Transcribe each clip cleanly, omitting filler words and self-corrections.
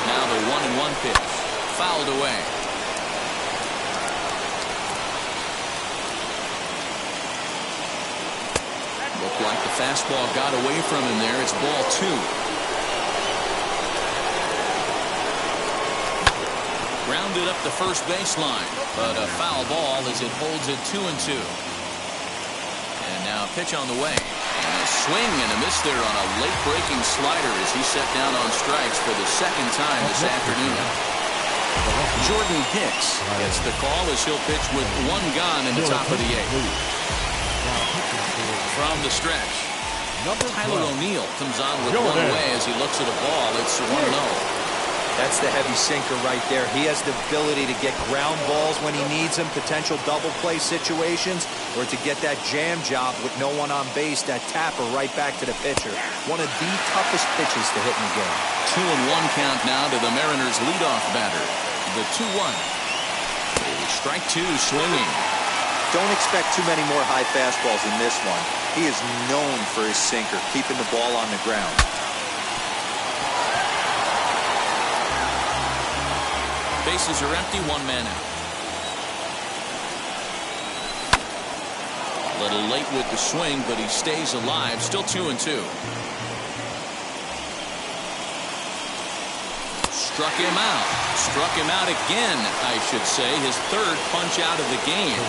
Now the 1-1 pitch. Fouled away. Looked like the fastball got away from him there. It's ball 2. Grounded up the first baseline, but a foul ball as it holds it 2-2. And now a pitch on the way. And a swing and a miss there on a late breaking slider as he set down on strikes for the second time this afternoon. Jordan Hicks gets the call as he'll pitch with 1 gone in the top of the 8th. From the stretch, Tyler O'Neill comes on with 1 away as he looks at a ball. It's 1-0. That's the heavy sinker right there. He has the ability to get ground balls when he needs them, potential double play situations, or to get that jam job with no one on base, that tapper right back to the pitcher. One of the toughest pitches to hit in the game. 2-1 count now to the Mariners' leadoff batter. The 2-1. Strike 2 swinging. Don't expect too many more high fastballs in this one. He is known for his sinker, keeping the ball on the ground. Bases are empty, 1 man out. A little late with the swing, but he stays alive. Still 2-2. Struck him out. Struck him out again, I should say. His 3rd punch out of the game.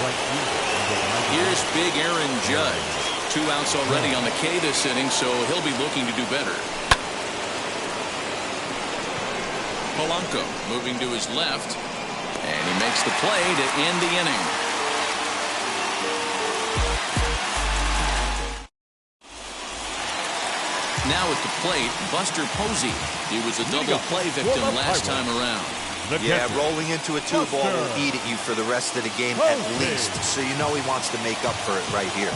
Here's big Aaron Judge. 2 outs already on the K this inning, so he'll be looking to do better. Polanco moving to his left, and he makes the play to end the inning. Now at the plate, Buster Posey. He was a double play victim last time around. Yeah, rolling into a 2-ball will eat at you for the rest of the game at least, so you know he wants to make up for it right here.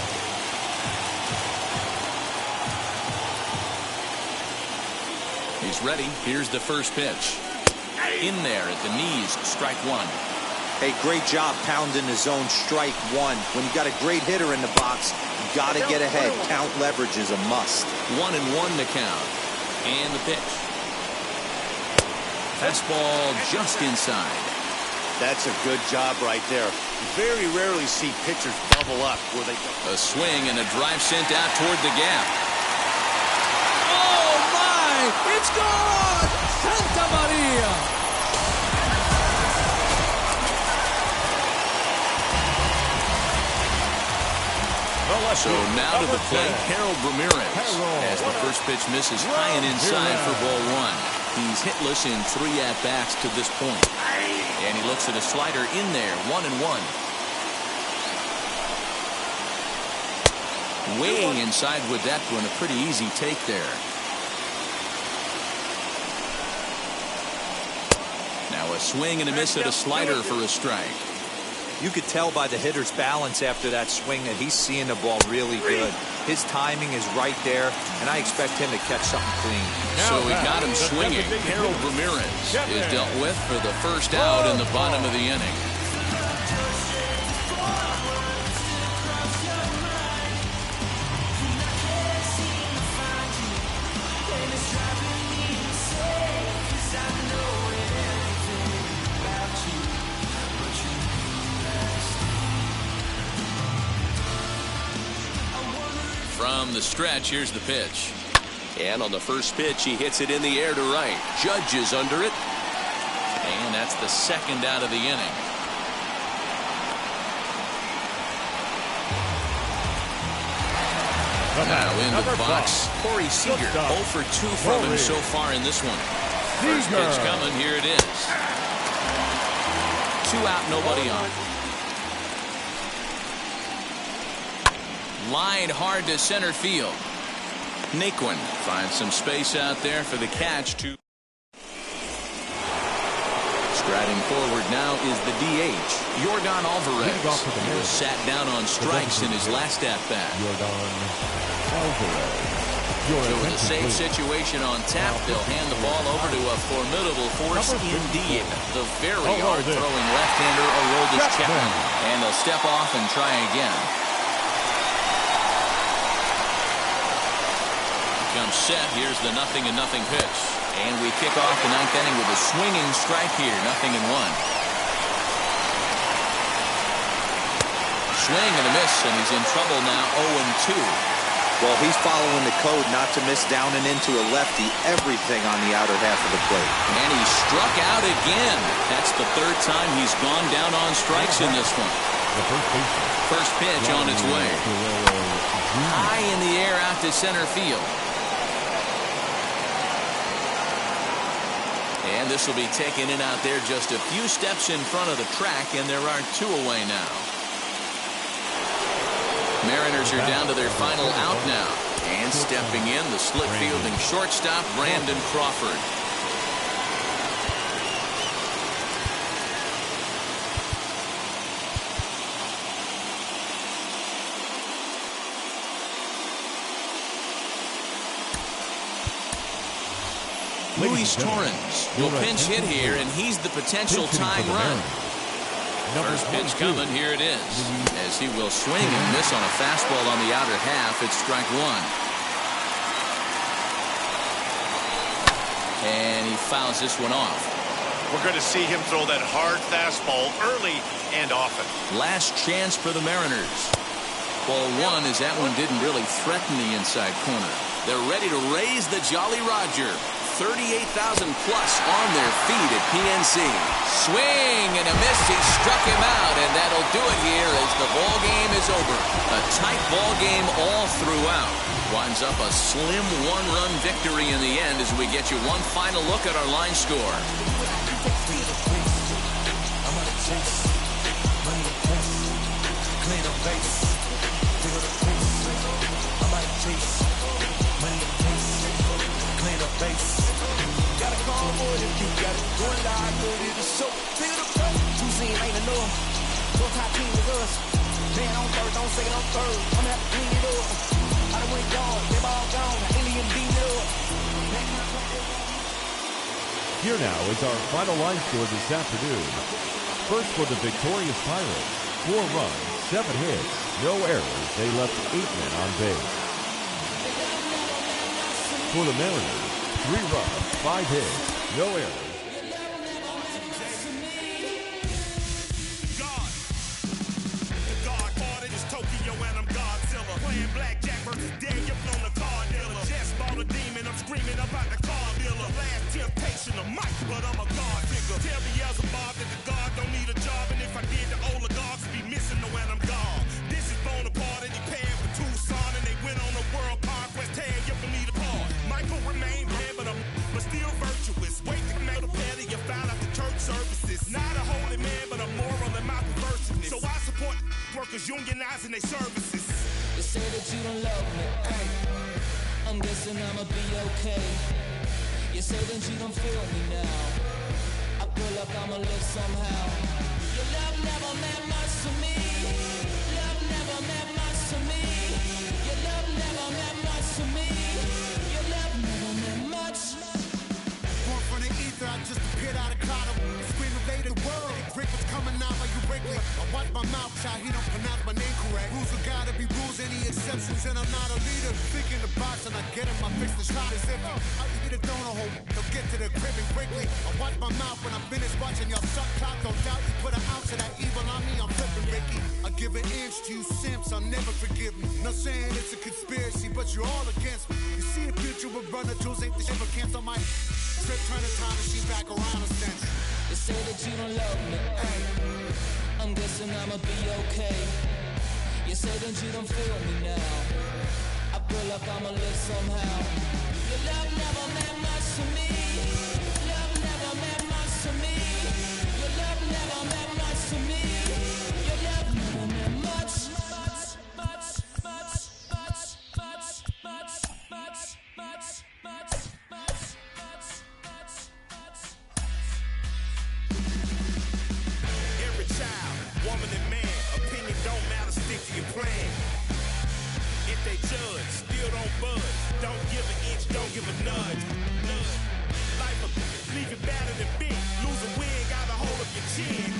He's ready. Here's the first pitch. In there at the knees, strike 1. Hey, great job pounding the zone, strike 1. When you got a great hitter in the box, you got to get ahead. Count leverage is a must. 1-1 to count. And the pitch. Fastball just inside. That's a good job right there. You very rarely see pitchers double up where they go. A swing and a drive sent out toward the gap. Oh, my! It's gone! Santa Maria! So now to the plate, Harold Ramirez. As the first pitch misses high and inside for ball 1. He's hitless in 3 at-bats to this point. And he looks at a slider in there, 1-1. Way inside with that one, a pretty easy take there. Now a swing and a miss at a slider for a strike. You could tell by the hitter's balance after that swing that he's seeing the ball really good. His timing is right there, and I expect him to catch something clean. So he got him swinging. Harold Ramirez is dealt with for the first out in the bottom of the inning. From the stretch, here's the pitch. And on the first pitch, he hits it in the air to right. Judge is under it. And that's the second out of the inning. Now into the box, Corey Seager. 0 for 2 from him so far in this one. First pitch coming, here it is. 2 out, nobody on. Line hard to center field. Naquin finds some space out there for the catch. Striding forward now is the DH, Yordan Alvarez. He was sat down on strikes in his last at-bat. So with a safe situation on tap, they'll hand the ball over to a formidable force indeed. The very hard-throwing left-hander, Aroldis Chapman. And they'll step off and try again. set. Here's the 0-0 pitch. And we kick off the 9th inning with a swinging strike here. 0-1. Swing and a miss, and he's in trouble now. 0-2. Well, he's following the code not to miss down and into a lefty. Everything on the outer half of the plate. And he struck out again. That's the 3rd time he's gone down on strikes in this one. First pitch on its way. High in the air out to center field. And this will be taken in out there just a few steps in front of the track, and there are 2 away now. Mariners are down to their final out now. And stepping in, the slick fielding shortstop, Brandon Crawford. Luis Torrens will pinch hit here, and he's the potential tying run. First pitch coming, here it is. As he will swing and miss on a fastball on the outer half, it's strike 1. And he fouls this one off. We're going to see him throw that hard fastball early and often. Last chance for the Mariners. Ball 1 as that one didn't really threaten the inside corner. They're ready to raise the Jolly Roger. 38,000 plus on their feet at PNC. Swing and a miss. He struck him out, and that'll do it here as the ball game is over. A tight ball game all throughout. Winds up a slim 1-run victory in the end as we get you one final look at our line score. Here now is our final line score this afternoon. First for the victorious Pirates, 4 runs, 7 hits, no errors. They left 8 men on base. For the Mariners, 3 runs, 5 hits, no errors. Screaming about the car dealer, last temptation of Mike, but I'm a God figure. Tell me as a Bob that the God don't need a job, and if I did, the oligarchs be missing the when I'm gone. This is Bonaparte, and he paying for Tucson, and they went on a world conquest, tear you from me apart. Michael remained bad, but still virtuous. Wait to make a petty, you found out the church services. Not a holy man, but a moral in my perversiveness. So I support workers unionizing their services. You say that you don't love me, hey. I'm guessing I'ma be okay. You say that you don't feel me now. I feel like I'ma live somehow. Your love never meant much to me. Love never meant much to me. Your love never meant much to me. Your love never meant much. Born from the ether, I just appeared out of cloud. Scream invade the world. Rick was coming out like you Wrigley. I watch my mouth shot, he don't pronounce my name correct. Rules are gotta be rules, any exceptions, and I'm not a leader. Thinking the box and I get him, I fix the shot as if I eat a donut hole. They'll get to the crib and quickly. I watch my mouth when I'm finished watching y'all suck clock. Don't doubt you put an ounce of that evil on me, I'm flipping Ricky. I give an inch to you simps, I'll never forgive me. Not saying it's a conspiracy, but you're all against me. You see a future with runner tools, ain't the shit but cancel my trip, turn the time machine back around a century. You say that you don't love me, hey. I'm guessing I'ma be okay. You say that you don't feel me now. I feel like I'ma live somehow. Your love never meant much to me. Love never meant much to me. Your love never meant much to me. Your love never meant much. Every child, woman and man, opinion don't matter, stick to your plan. If they judge, still don't budge. Don't give an inch, don't give a nudge. Life will leave you battered and bent. Lose a win, got a hold of your chin.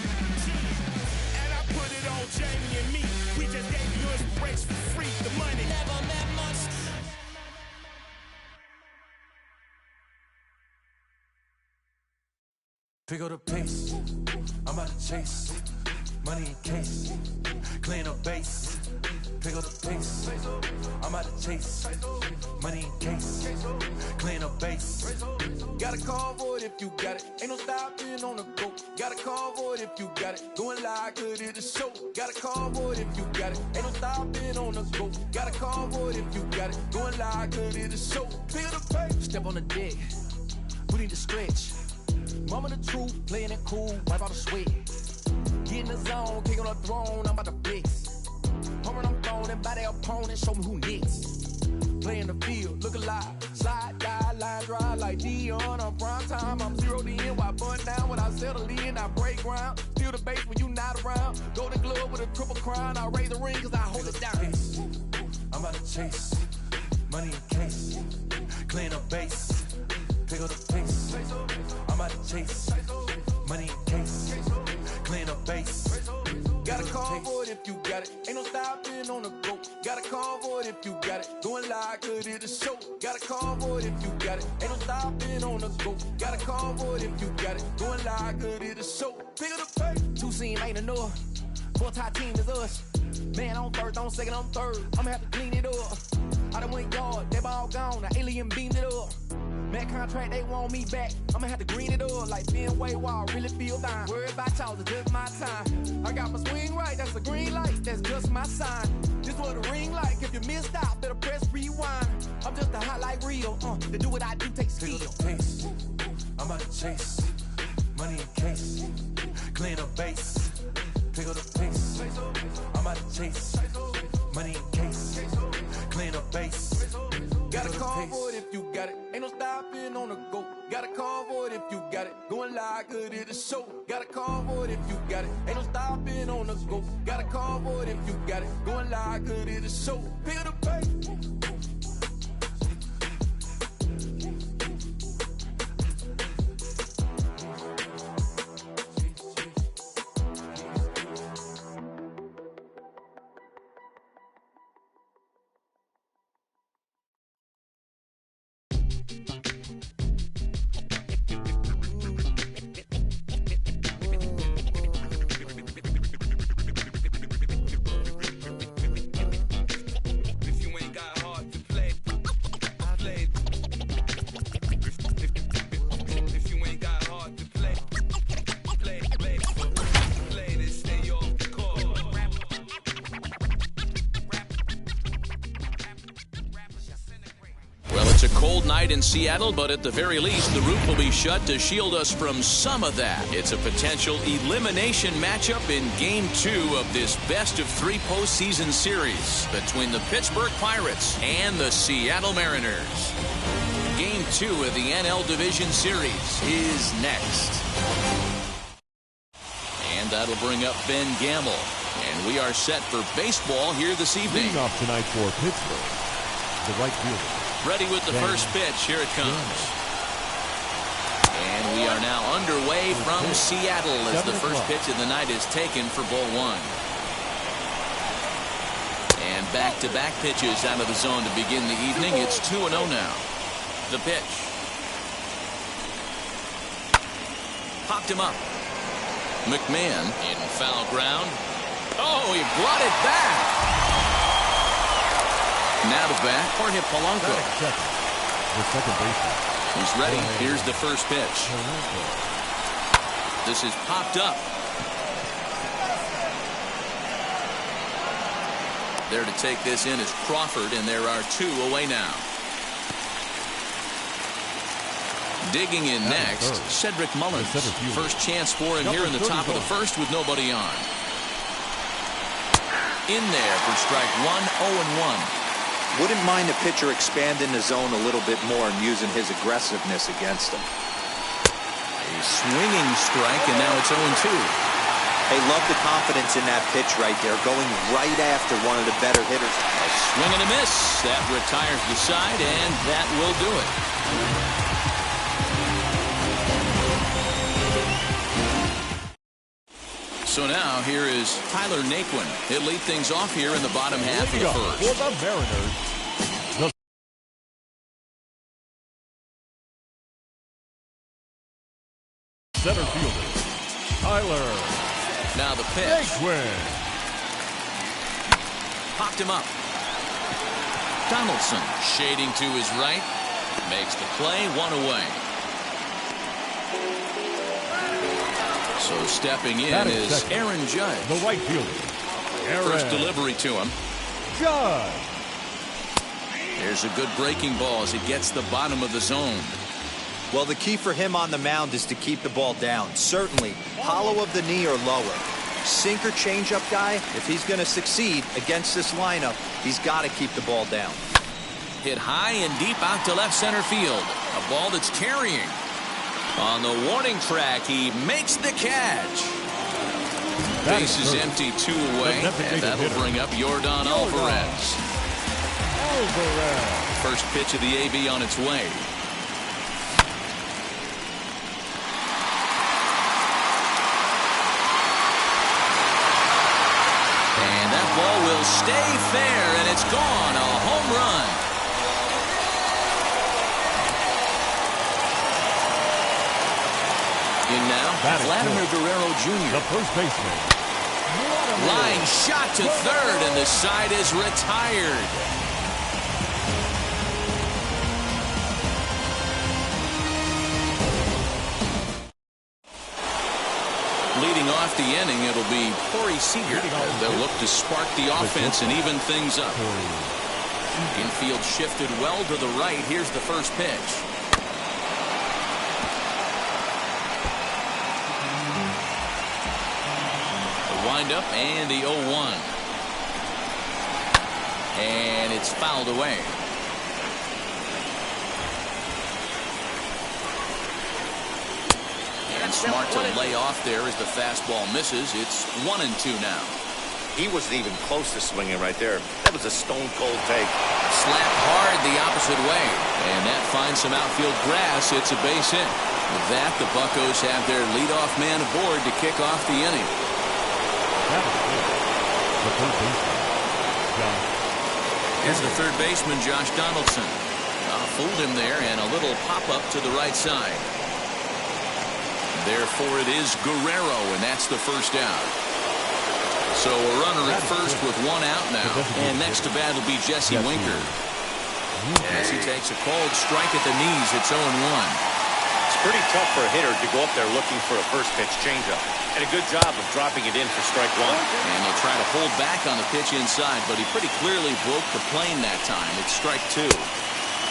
And I put it on Jamie and me. We just gave you inspiration for free. The money never meant much. Pick up the pace, I'm about to chase. Money in case, clean up base. Pick up the pace, I'm about to chase. Money in case, clean up base. Got a call for it if you got it. Ain't no stopping on the go. Got a call for it if you got it. Going live, good at the show. Got a call for it if you got it. Ain't no stopping on the go. Got a call for it if you got it. Going live, good at the show. Pick up the pace. Step on the deck, we need to stretch. Mama the truth, playing it cool, wipe out the sweat. Get in the zone, kick on the throne, I'm about to flex. Homing, I'm throwing by their opponent, show me who next. Play in the field, look alive. Slide, die, line drive like Dion on prime time. I'm 0 to end, while bun down when I settle in. I break ground, steal the base when you not around. Golden glove with a triple crown, I raise the ring cause I hold it down. I'm about to chase, money in case, clean up base. Pick up the pace, I'm about to chase. Money in case, clean up base. Got a call for it if you got it. Ain't no stopping on the go. Got a call for it if you got it. Going live, good at the show. Got a call for it if you got it. Ain't no stopping on the go. Got a call for it if you got it. Going live, good at the show. Pick up the pace. Two seam ain't enough. Four-tie team is us. Man on first, on second, on third. I'ma have to clean it up. I done went yard, they ball gone. The alien beamed it up. Man contract, they want me back. I'ma have to green it up like Ben Way Wall. Really feel fine. Worried about y'all, it's just my time. I got my swing right, that's a green light. That's just my sign. This what a ring like. If you missed out, better press rewind. I'm just a hot like Rio. To do what I do takes skill. Pick up the pace, I'm about to chase. Money in case, clean up base. Pick up the pace, I'm about to chase. Money in case, clean up base. Got a call for it if you got it. Ain't no stopping on the go. Got a call for it if you got it. Going live, good at the show. Got a call for it if you got it. Ain't no stopping on the go. Got a call for it if you got it. Going live, good at the show. Pick up the pace. Cold night in Seattle, but at the very least, the roof will be shut to shield us from some of that. It's a potential elimination matchup in Game 2 of this best-of-3 postseason series between the Pittsburgh Pirates and the Seattle Mariners. Game 2 of the NL Division Series is next. And that'll bring up Ben Gamble. And we are set for baseball here this evening. Leading off tonight for Pittsburgh, the right fielder. Ready with the first pitch. Here it comes. And we are now underway from Seattle as the first pitch of the night is taken for ball one. And back-to-back pitches out of the zone to begin the evening. It's 2-0 now. The pitch. Popped him up. McMahon in foul ground. Oh, he brought it back. Now to bat, Jorge Polanco. The second baseman. He's ready. Here's the first pitch. This is popped up. There to take this in is Crawford, and there are two away now. Digging in next, Cedric Mullins. First chance for him here in the top of the first with nobody on. In there for strike one, 0-1. Wouldn't mind the pitcher expanding the zone a little bit more and using his aggressiveness against him. A swinging strike, and now it's 0-2. Hey, love the confidence in that pitch right there, going right after one of the better hitters. A swing and a miss. That retires the side, and that will do it. So now here is Tyler Naquin. He'll lead things off here in the bottom half of the first. For the Mariners, the center field. pitch. Jfan. Popped him up. Donaldson shading to his right. Makes the play, 1 away. So stepping in is second. Aaron Judge. The right fielder. Aaron First delivery to him. Judge. There's a good breaking ball as it gets the bottom of the zone. Well, the key for him on the mound is to keep the ball down. Certainly, hollow of the knee or lower. Sinker changeup guy, if he's going to succeed against this lineup, he's got to keep the ball down. Hit high and deep out to left center field. A ball that's carrying. On the warning track, he makes the catch. Base is empty, 2 away, and that'll bring up Yordan Alvarez. First pitch of the AB on its way. And that ball will stay fair, and it's gone. A home run. In now, Vladimir Guerrero Jr. The first baseman. Line shot to third, and the side is retired. Leading off the inning, it'll be Corey Seager. They'll look to spark the offense and even things up. Infield shifted well to the right. Here's the first pitch. The windup and the 0-1. And it's fouled away. And smart to lay off there as the fastball misses. It's 1-2 now. He wasn't even close to swinging right there. That was a stone-cold take. Slapped hard the opposite way. And that finds some outfield grass. It's a base hit. With that, the Buccos have their leadoff man aboard to kick off the inning. Here's the third baseman, Josh Donaldson. Fooled him there, and a little pop-up to the right side. Therefore, it is Guerrero, and that's the first out. So a runner at first with 1 out now. And next to bat will be Jesse Winker. As he takes a cold strike at the knees, it's 0-1. It's pretty tough for a hitter to go up there looking for a first pitch changeup. And a good job of dropping it in for strike 1. And they'll try to hold back on the pitch inside, but he pretty clearly broke the plane that time. It's strike 2.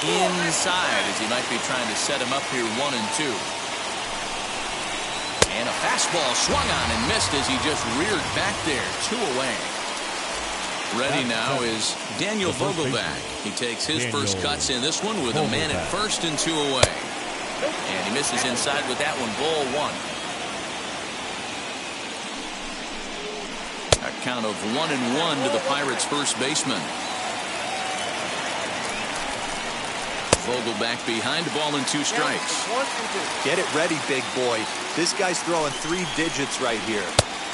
Inside as he might be trying to set him up here 1-2. And a fastball swung on and missed as he just reared back there. 2 away. Ready now is Daniel Vogelback. He takes his first cuts in this one with a man at first and 2 away. And he misses inside with that one. Ball 1. A count of 1-1 to the Pirates' first baseman. Vogelback behind, ball and 2 strikes. Get it ready, big boy. This guy's throwing 3 digits right here.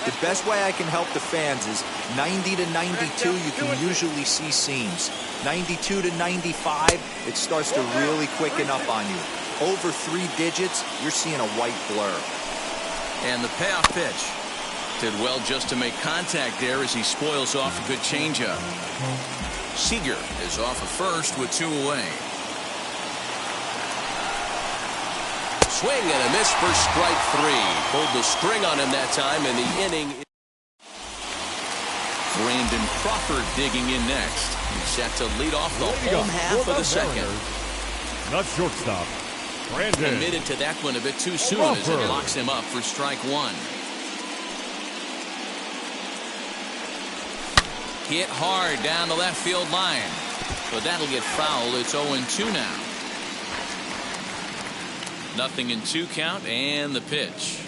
The best way I can help the fans is 90 to 92, you can usually see seams. 92 to 95, it starts to really quicken up on you. Over 3 digits, you're seeing a white blur. And the payoff pitch. Did well just to make contact there as he spoils off a good changeup. Seager is off of first with 2 away. Swing and a miss for strike 3. Pulled the string on him that time, and the inning. Brandon Crawford digging in next. He's set to lead off the home half of the second. Not shortstop. Brandon. Admitted to that one a bit too soon as it locks him up for strike 1. Hit hard down the left field line. But that'll get foul. It's 0-2 now. 0-2 count and the pitch.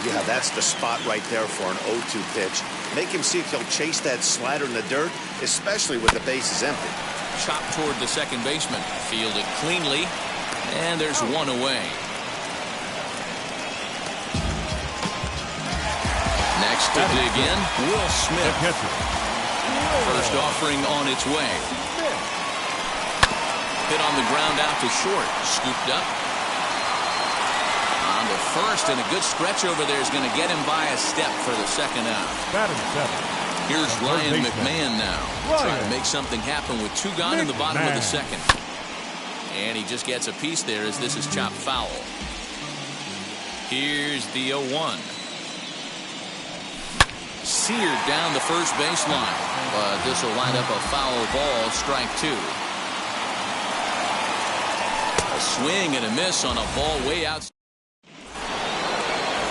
Yeah, that's the spot right there for an 0-2 pitch. Make him see if he'll chase that slider in the dirt, especially with the bases empty. Chopped toward the second baseman. Fielded cleanly. And there's 1 away. Next to dig in, Will Smith. First offering on its way. Hit on the ground out to short. Scooped up. On the The first and a good stretch over there is going to get him by a step for the second out. Batting seventh. Here's Ryan baseman. McMahon now. Trying to make something happen with 2 gone in the bottom of the second. And he just gets a piece there as this is chopped foul. Here's the 0-1. Seared down the first baseline. But this will wind up a foul ball, strike 2. A swing and a miss on a ball way out.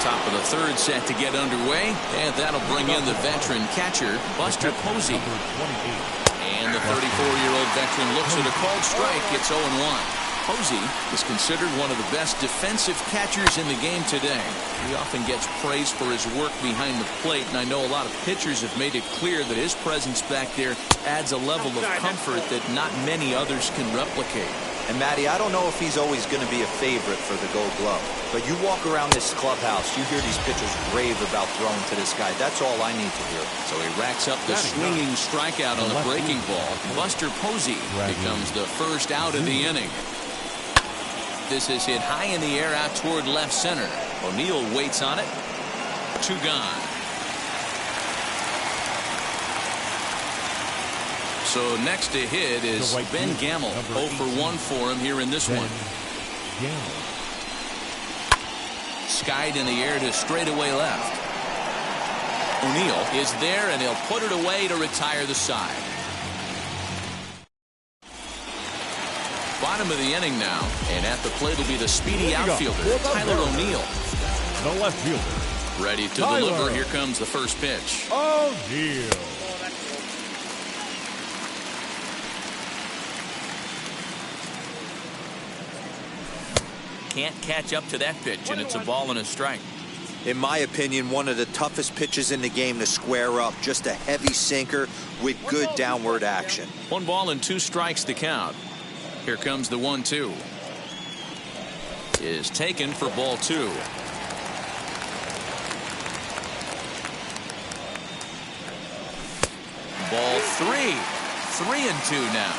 Top of the third set to get underway, and that'll bring in the veteran catcher, Buster Posey. And the 34-year-old veteran looks at a called strike. It's 0-1. Posey is considered one of the best defensive catchers in the game today. He often gets praise for his work behind the plate, and I know a lot of pitchers have made it clear that his presence back there adds a level of comfort that not many others can replicate. And Matty, I don't know if he's always going to be a favorite for the Gold Glove, but you walk around this clubhouse, you hear these pitchers rave about throwing to this guy. That's all I need to hear. So he racks up the swinging strikeout on the breaking ball. Buster Posey becomes the first out of the inning. This is hit high in the air out toward left center. O'Neill waits on it. 2 gone. So next to hit is Ben Gamel. 0 for 1 for him here in this one. Skied in the air to straightaway left. O'Neill is there, and he'll put it away to retire the side. Bottom of the inning now, and at the plate will be the speedy outfielder, Tyler O'Neill. The left fielder. Ready to deliver. Here comes the first pitch. O'Neill. Can't catch up to that pitch, and it's a ball and a strike. In my opinion, one of the toughest pitches in the game to square up. Just a heavy sinker with good downward action. 1 ball and 2 strikes to count. Here comes the 1-2. Is taken for ball 2. Ball 3. 3-2 now.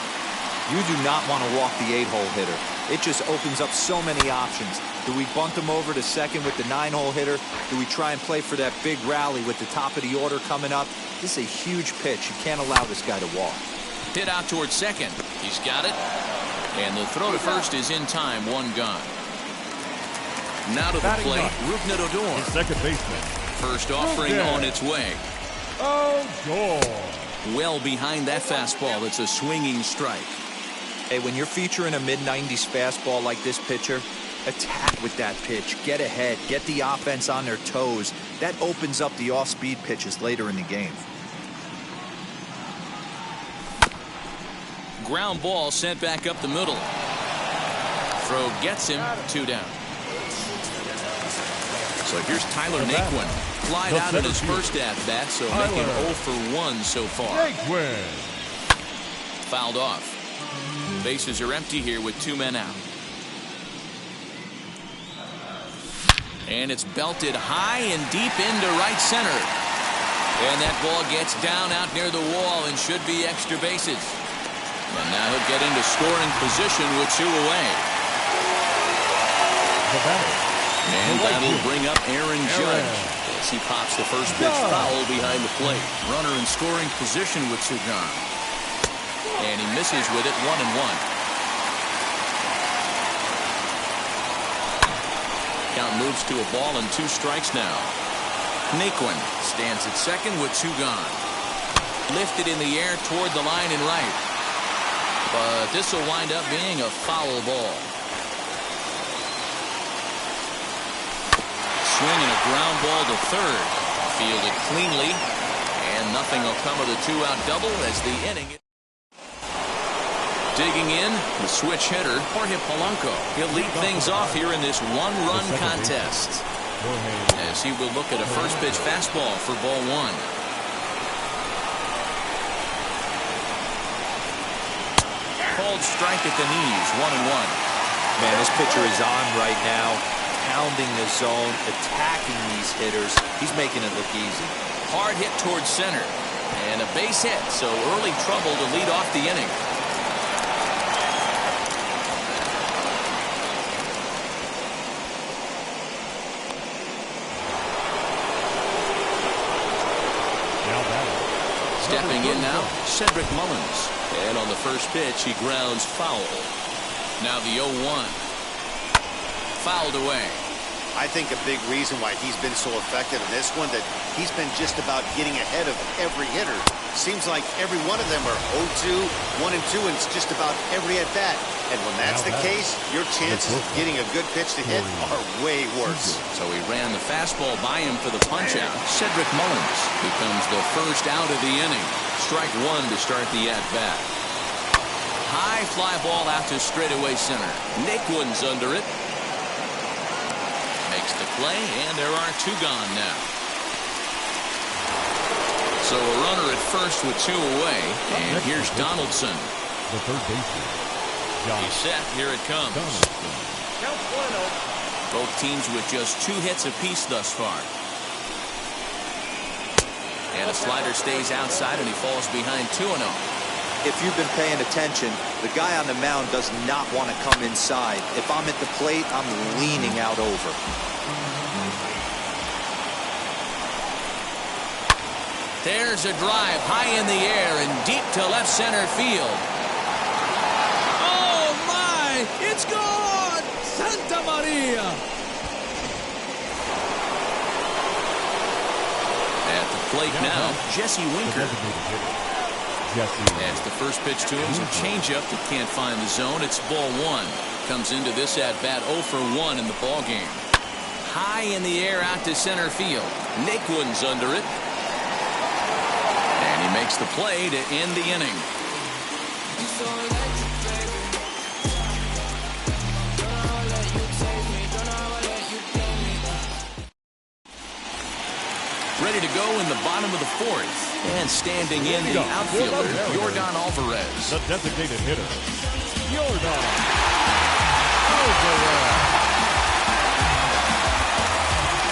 You do not want to walk the 8-hole hitter. It just opens up so many options. Do we bunt him over to second with the 9-hole hitter? Do we try and play for that big rally with the top of the order coming up? This is a huge pitch. You can't allow this guy to walk. Hit out towards second. He's got it. And the throw to first is in time. 1 gone. Now to the plate, Rougned Odor. Second baseman. First offering on its way. Odor. Well behind that fastball. It's a swinging strike. Hey, when you're featuring a mid-90s fastball like this pitcher, attack with that pitch. Get ahead. Get the offense on their toes. That opens up the off-speed pitches later in the game. Ground ball sent back up the middle. Throw gets him. 2 down. So here's Tyler Naquin. Flied out in his first at-bat, so making 0 for 1 so far. Fouled off. Bases are empty here with 2 men out. And it's belted high and deep into right center. And that ball gets down out near the wall and should be extra bases. And now he'll get into scoring position with 2 away. And that'll bring up Aaron Judge as he pops the first pitch foul behind the plate. Runner in scoring position with 2 gone. And he misses with it. 1-1. Count moves to a ball and 2 strikes now. Naquin stands at second with 2 gone. Lifted in the air toward the line and right. But this will wind up being a foul ball. Swinging a ground ball to third. Fielded cleanly. And nothing will come of the 2-out double as the inning. Digging in, the switch hitter, Jorge Polanco. He'll lead things off here in this 1-run contest. As he will look at a first pitch fastball for ball 1. Called strike at the knees. 1-1. Man, this pitcher is on right now, pounding the zone, attacking these hitters. He's making it look easy. Hard hit towards center. And a base hit, so early trouble to lead off the inning. Stepping in now, Cedric Mullins. And on the first pitch, he grounds foul. Now the 0-1. Fouled away. I think a big reason why he's been so effective in this one, that he's been just about getting ahead of every hitter. Seems like every one of them are 0-2, 1-2, and it's just about every at-bat. And when that's the case, your chances of getting a good pitch to hit are way worse. So he ran the fastball by him for the punch-out. Cedric Mullins becomes the first out of the inning. Strike one to start the at-bat. High fly ball out to straightaway center. Nick Wood's under it. Makes the play, and there are two gone now. So a runner at first with two away, and here's Donaldson. The third baseman. He's set. Here it comes. Both teams with just 2 hits apiece thus far. And a slider stays outside, and he falls behind 2-0. If you've been paying attention, the guy on the mound does not want to come inside. If I'm at the plate, I'm leaning out over. There's a drive high in the air and deep to left center field. Oh, my! It's gone! Santa Maria! At the plate now, Jesse Winker. As the first pitch to him is a changeup that can't find the zone. It's ball one. Comes into this at-bat 0 for 1 in the ballgame. High in the air out to center field. Nick Wood's under it. And he makes the play to end the inning. Ready to go in the bottom of the 4th. And standing in the outfielder, Yordan Alvarez. The designated hitter, Yordan Alvarez.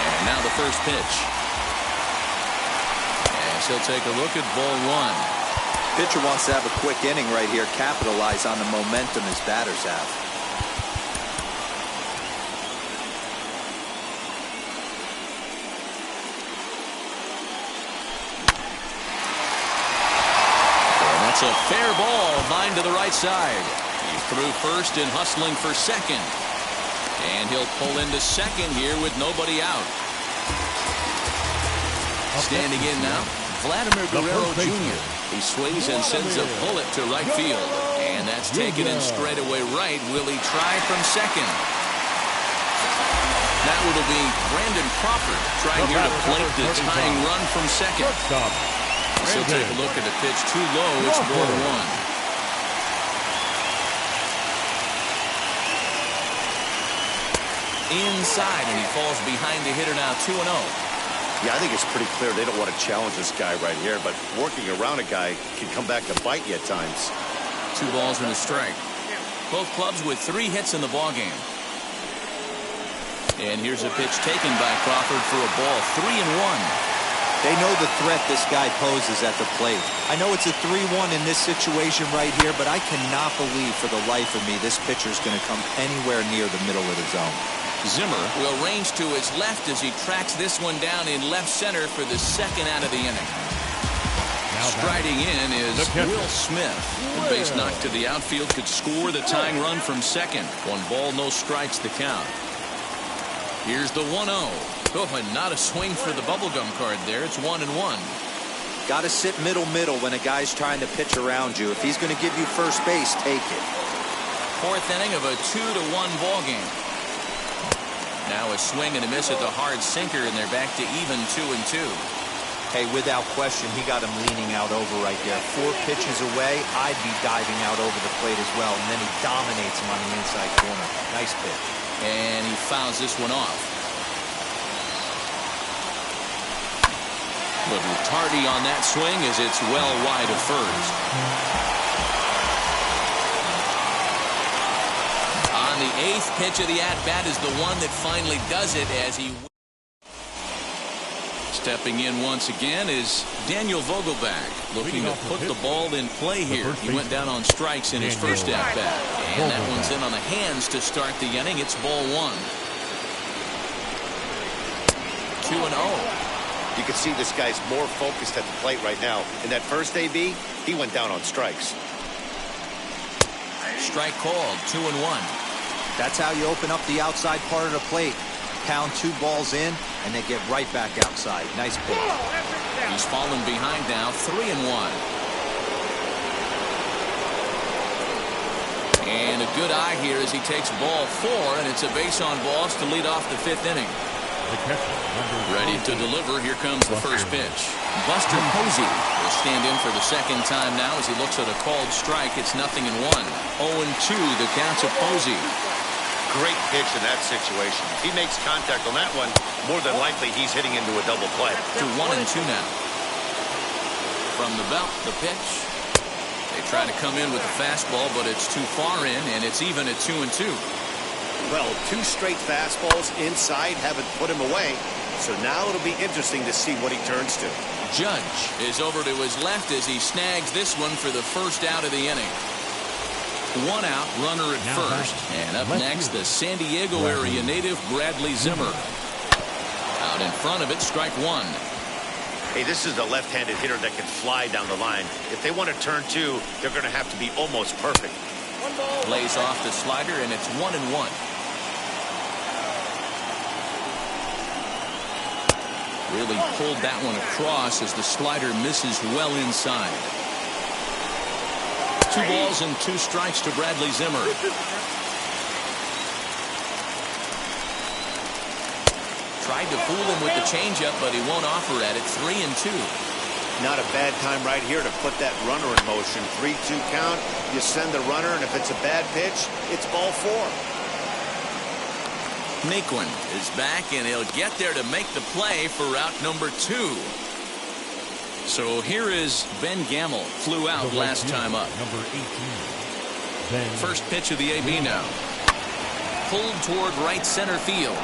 And now the first pitch. As he'll take a look at ball one. Pitcher wants to have a quick inning right here, capitalize on the momentum his batters have. It's a fair ball, line to the right side. He's through first and hustling for second. And he'll pull into second here with nobody out. Standing in now, Vladimir Guerrero Jr. He swings and sends a bullet to right field. And that's taken in straightaway right. Will he try from second? Now it'll be Brandon Crawford trying here to plate the tying run from second. So take a look at the pitch too low. It's ball one. Inside, and he falls behind the hitter now 2-0. Yeah, I think it's pretty clear they don't want to challenge this guy right here, but working around a guy can come back to bite you at times. 2 balls and a strike. Both clubs with 3 hits in the ballgame. And here's a pitch taken by Crawford for a ball. 3-1. They know the threat this guy poses at the plate. I know it's a 3-1 in this situation right here, but I cannot believe for the life of me this pitcher's going to come anywhere near the middle of the zone. Zimmer will range to his left as he tracks this one down in left center for the second out of the inning. Striding in is Will Smith. The base knock to the outfield could score the tying run from second. 1 ball, no strikes the count. Here's the 1-0. Oh, and not a swing for the bubblegum card there. It's 1-1. Got to sit middle when a guy's trying to pitch around you. If he's going to give you first base, take it. 4th inning of a 2-1 ball game. Now a swing and a miss at the hard sinker, and they're back to even 2-2. Hey, without question, he got him leaning out over right there. 4 pitches away, I'd be diving out over the plate as well, and then he dominates him on the inside corner. Nice pitch. And he fouls this one off. Little tardy on that swing as it's well wide of first. On the 8th pitch of the at-bat is the one that finally does it as he... Stepping in once again is Daniel Vogelback, looking to put the ball in play here. He went down on strikes in his first at-bat. And that one's in on the hands to start the inning. It's ball one. 2-0. You can see this guy's more focused at the plate right now. In that first AB, he went down on strikes. Strike called, 2-1. That's how you open up the outside part of the plate. Pound 2 balls in, and they get right back outside. Nice pitch. He's fallen behind now, 3-1. And a good eye here as he takes ball 4, and it's a base on balls to lead off the 5th inning. Ready to deliver. Here comes the first pitch. Buster Posey will stand in for the second time now as he looks at a called strike. It's 0-1. 0-2 the count to Posey. Great pitch in that situation. If he makes contact on that one, more than likely he's hitting into a double play. To 1-2 now. From the belt, the pitch. They try to come in with the fastball, but it's too far in, and it's even at 2-2. Well, 2 straight fastballs inside haven't put him away. So now it'll be interesting to see what he turns to. Judge is over to his left as he snags this one for the first out of the inning. 1 out, runner at first. And up next, the San Diego area native Bradley Zimmer. Out in front of it, strike 1. Hey, this is a left-handed hitter that can fly down the line. If they want to turn 2, they're going to have to be almost perfect. Lays off the slider, and it's 1-1. Really pulled that one across as the slider misses well inside. 2 balls and 2 strikes to Bradley Zimmer. Tried to fool him with the changeup, but he won't offer at it. 3-2. Not a bad time right here to put that runner in motion. 3-2 count. You send the runner, and if it's a bad pitch, it's ball 4. Naquin is back, and he'll get there to make the play for route number 2. So here is Ben Gamble. Flew out last time up. Number 18. First pitch of the AB now. Pulled toward right center field.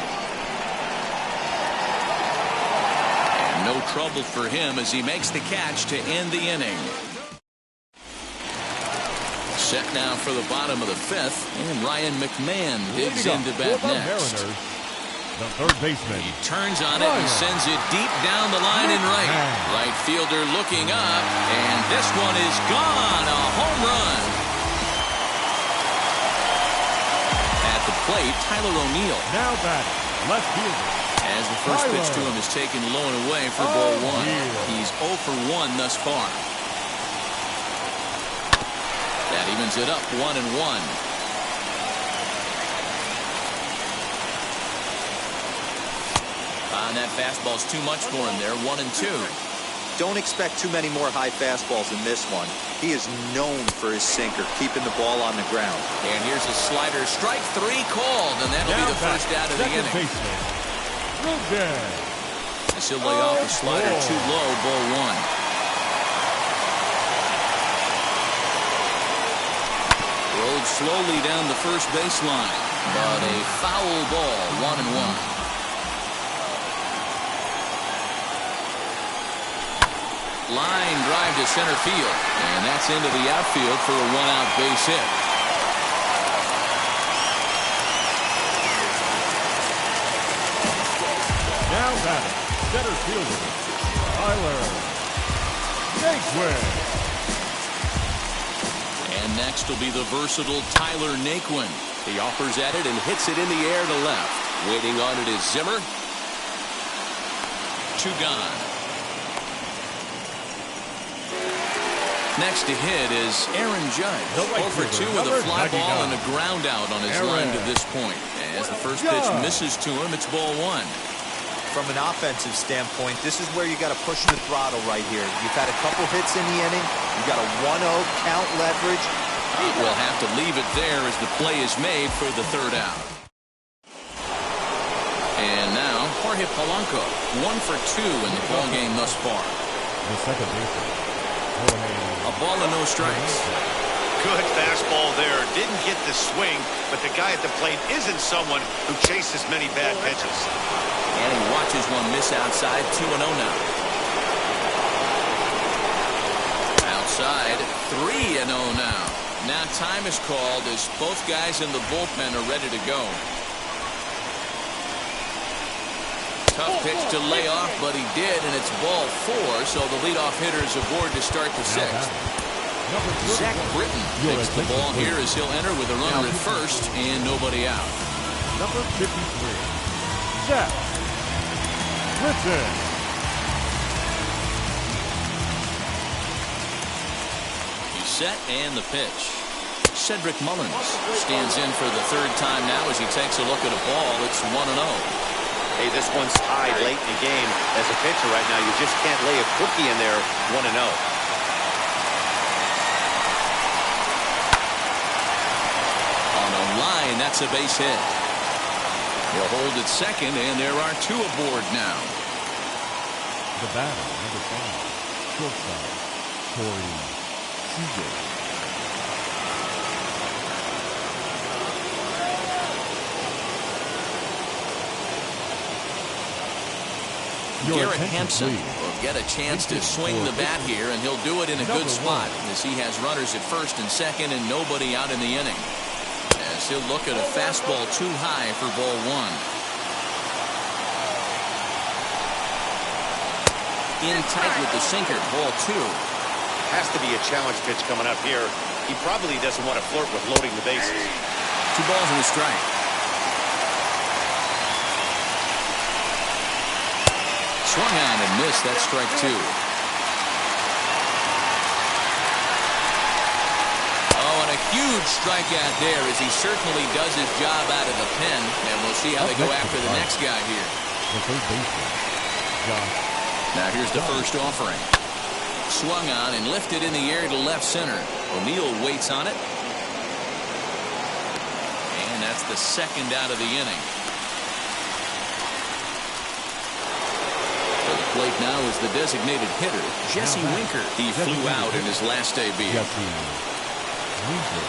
And no trouble for him as he makes the catch to end the inning. Set now for the bottom of the 5th, and Ryan McMahon digs into bat next. The third baseman. He turns on it and sends it deep down the line and right. Right fielder looking up, and this one is gone. A home run. At the plate, Tyler O'Neill. Now batting, left fielder. As the first pitch to him is taken low and away for ball 1. He's 0 for 1 thus far. That evens it up 1-1. And that fastball's too much for him there. 1-2. Don't expect too many more high fastballs in this one. He is known for his sinker, keeping the ball on the ground. And here's a slider. Strike 3 called, and that'll be the first out of the inning. He'll lay off the slider too low. Ball 1. Rolled slowly down the first baseline, but a foul ball. 1-1. Line drive to center field, and that's into the outfield for a 1-out base hit. Now batting, center fielder, Tyler Naquin. And next will be the versatile Tyler Naquin. He offers at it and hits it in the air to left. Waiting on it is Zimmer. 2 gone. Next to hit is Aaron Judge. 0 for 2 with a fly ball and a ground out on his line to this point. As the first pitch misses to him, it's ball 1. From an offensive standpoint, this is where you got to push the throttle right here. You've had a couple hits in the inning. You got a 1-0 count leverage. We'll have to leave it there as the play is made for the 3rd out. And now Jorge Polanco, 1 for 2 in the ball game thus far. The second baseman. A ball and no strikes. Good fastball there. Didn't get the swing, but the guy at the plate isn't someone who chases many bad pitches. And he watches one miss outside. 2-0 now. Outside, 3-0 now. Now time is called as both guys in the bullpen are ready to go. Tough pitch to lay off, but he did, and it's ball 4, so the leadoff hitter is aboard to start the 6th. Zach Britton takes the ball here as he'll enter with a runner at first and nobody out. Number 53, Zach Britton. He's set and the pitch. Cedric Mullins stands in for the 3rd time now as he takes a look at a ball. It's 1-0. Hey, this one's tied late in the game. As a pitcher right now, you just can't lay a cookie in there. 1-0. On a line, that's a base hit. He'll hold at second, and there are 2 aboard now. The batter, number 5, shortstop, Corey Seager. Garrett Hampson will get a chance to swing the bat here, and he'll do it in a good spot as he has runners at first and second and nobody out in the inning. As he'll look at a fastball too high for ball 1. In tight with the sinker, ball 2. Has to be a challenge pitch coming up here. He probably doesn't want to flirt with loading the bases. 2 balls and a strike. Swung on and missed. That's strike 2. Oh, and a huge strikeout there as he certainly does his job out of the pen. And we'll see how they go after the next guy here. Now here's the first offering. Swung on and lifted in the air to left center. O'Neill waits on it. And that's the 2nd out of the inning. Plate now is the designated hitter, Jesse Winker. He flew out in his last debut. Jesse Winker.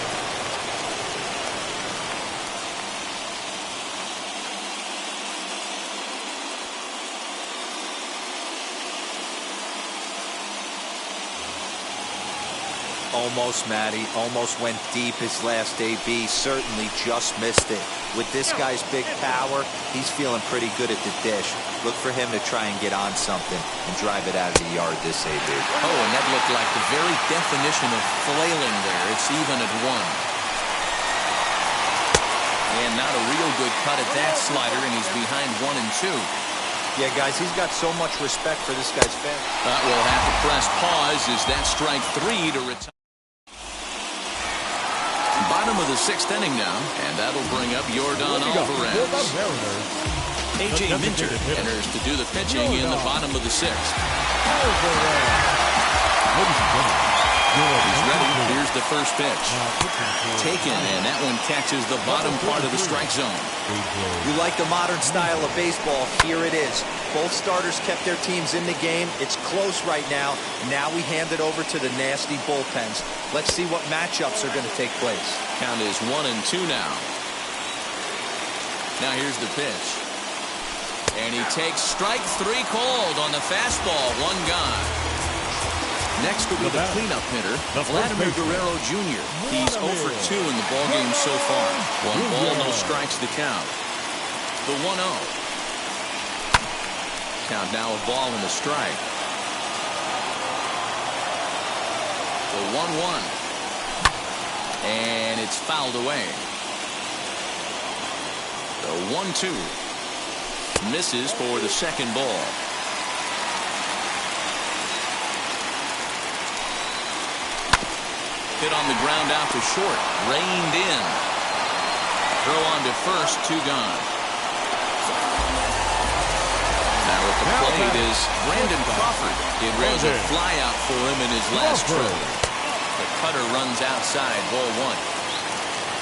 Almost, Matty. Almost went deep his last AB. Certainly just missed it. With this guy's big power, he's feeling pretty good at the dish. Look for him to try and get on something and drive it out of the yard this AB. Oh, and that looked like the very definition of flailing there. It's even at 1. And not a real good cut at that slider, and he's behind 1-2. Yeah, guys, he's got so much respect for this guy's family. We'll have to press pause as that strike 3 to retire. Bottom of the 6th inning now, and that'll bring up Yordan Alvarez. A.J. Minter enters to do the pitching in the bottom of the 6th. He's ready. Here's the first pitch. Taken, and that one catches the bottom part of the strike zone. You like the modern style of baseball? Here it is. Both starters kept their teams in the game. It's close right now. Now we hand it over to the nasty bullpens. Let's see what matchups are going to take place. Count is 1-2 now. Now here's the pitch. And he takes strike 3 called on the fastball. 1 gone. Next will be the cleanup hitter, Vladimir Guerrero Jr. He's 0 for 2 in the ballgame so far. 1 ball, no strikes the count. The 1-0. Count now a ball and a strike. The 1-1. And it's fouled away. The 1-2. Misses for the 2nd ball. Hit on the ground out to short. Reined in. Throw on to first. 2 gone. Now at the plate is Brandon Crawford. It was a fly out for him in his last trip. The cutter runs outside. Ball 1.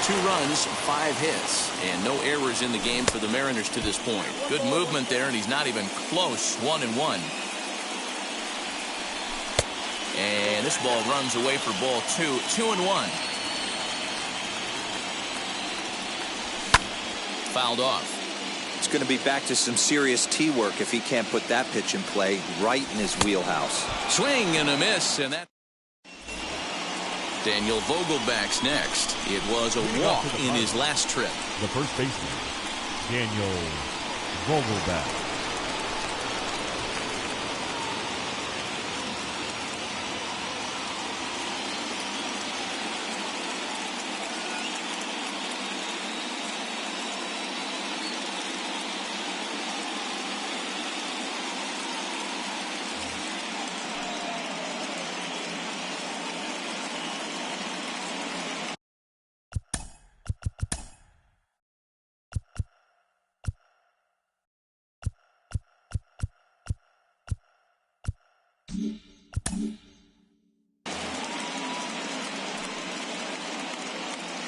2 runs, 5 hits, and no errors in the game for the Mariners to this point. Good movement there, and he's not even close. 1-1. And this ball runs away for ball 2. 2-1. Fouled off. It's going to be back to some serious tee work if he can't put that pitch in play right in his wheelhouse. Swing and a miss, and that. Daniel Vogelback's next. It was a walk in his last trip. The first baseman, Daniel Vogelback.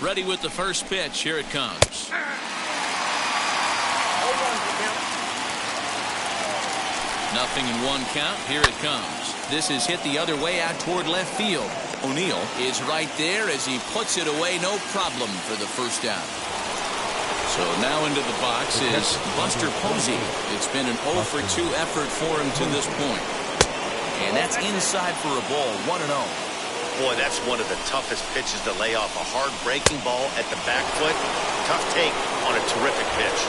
Ready with the first pitch. Here it comes. Nothing in one count. Here it comes. This is hit the other way out toward left field. O'Neill is right there as he puts it away. No problem for the first down. So now into the box is Buster Posey. It's been an 0 for 2 effort for him to this point. And that's inside for a ball. 1-0. Boy, that's one of the toughest pitches to lay off. A hard breaking ball at the back foot. Tough take on a terrific pitch.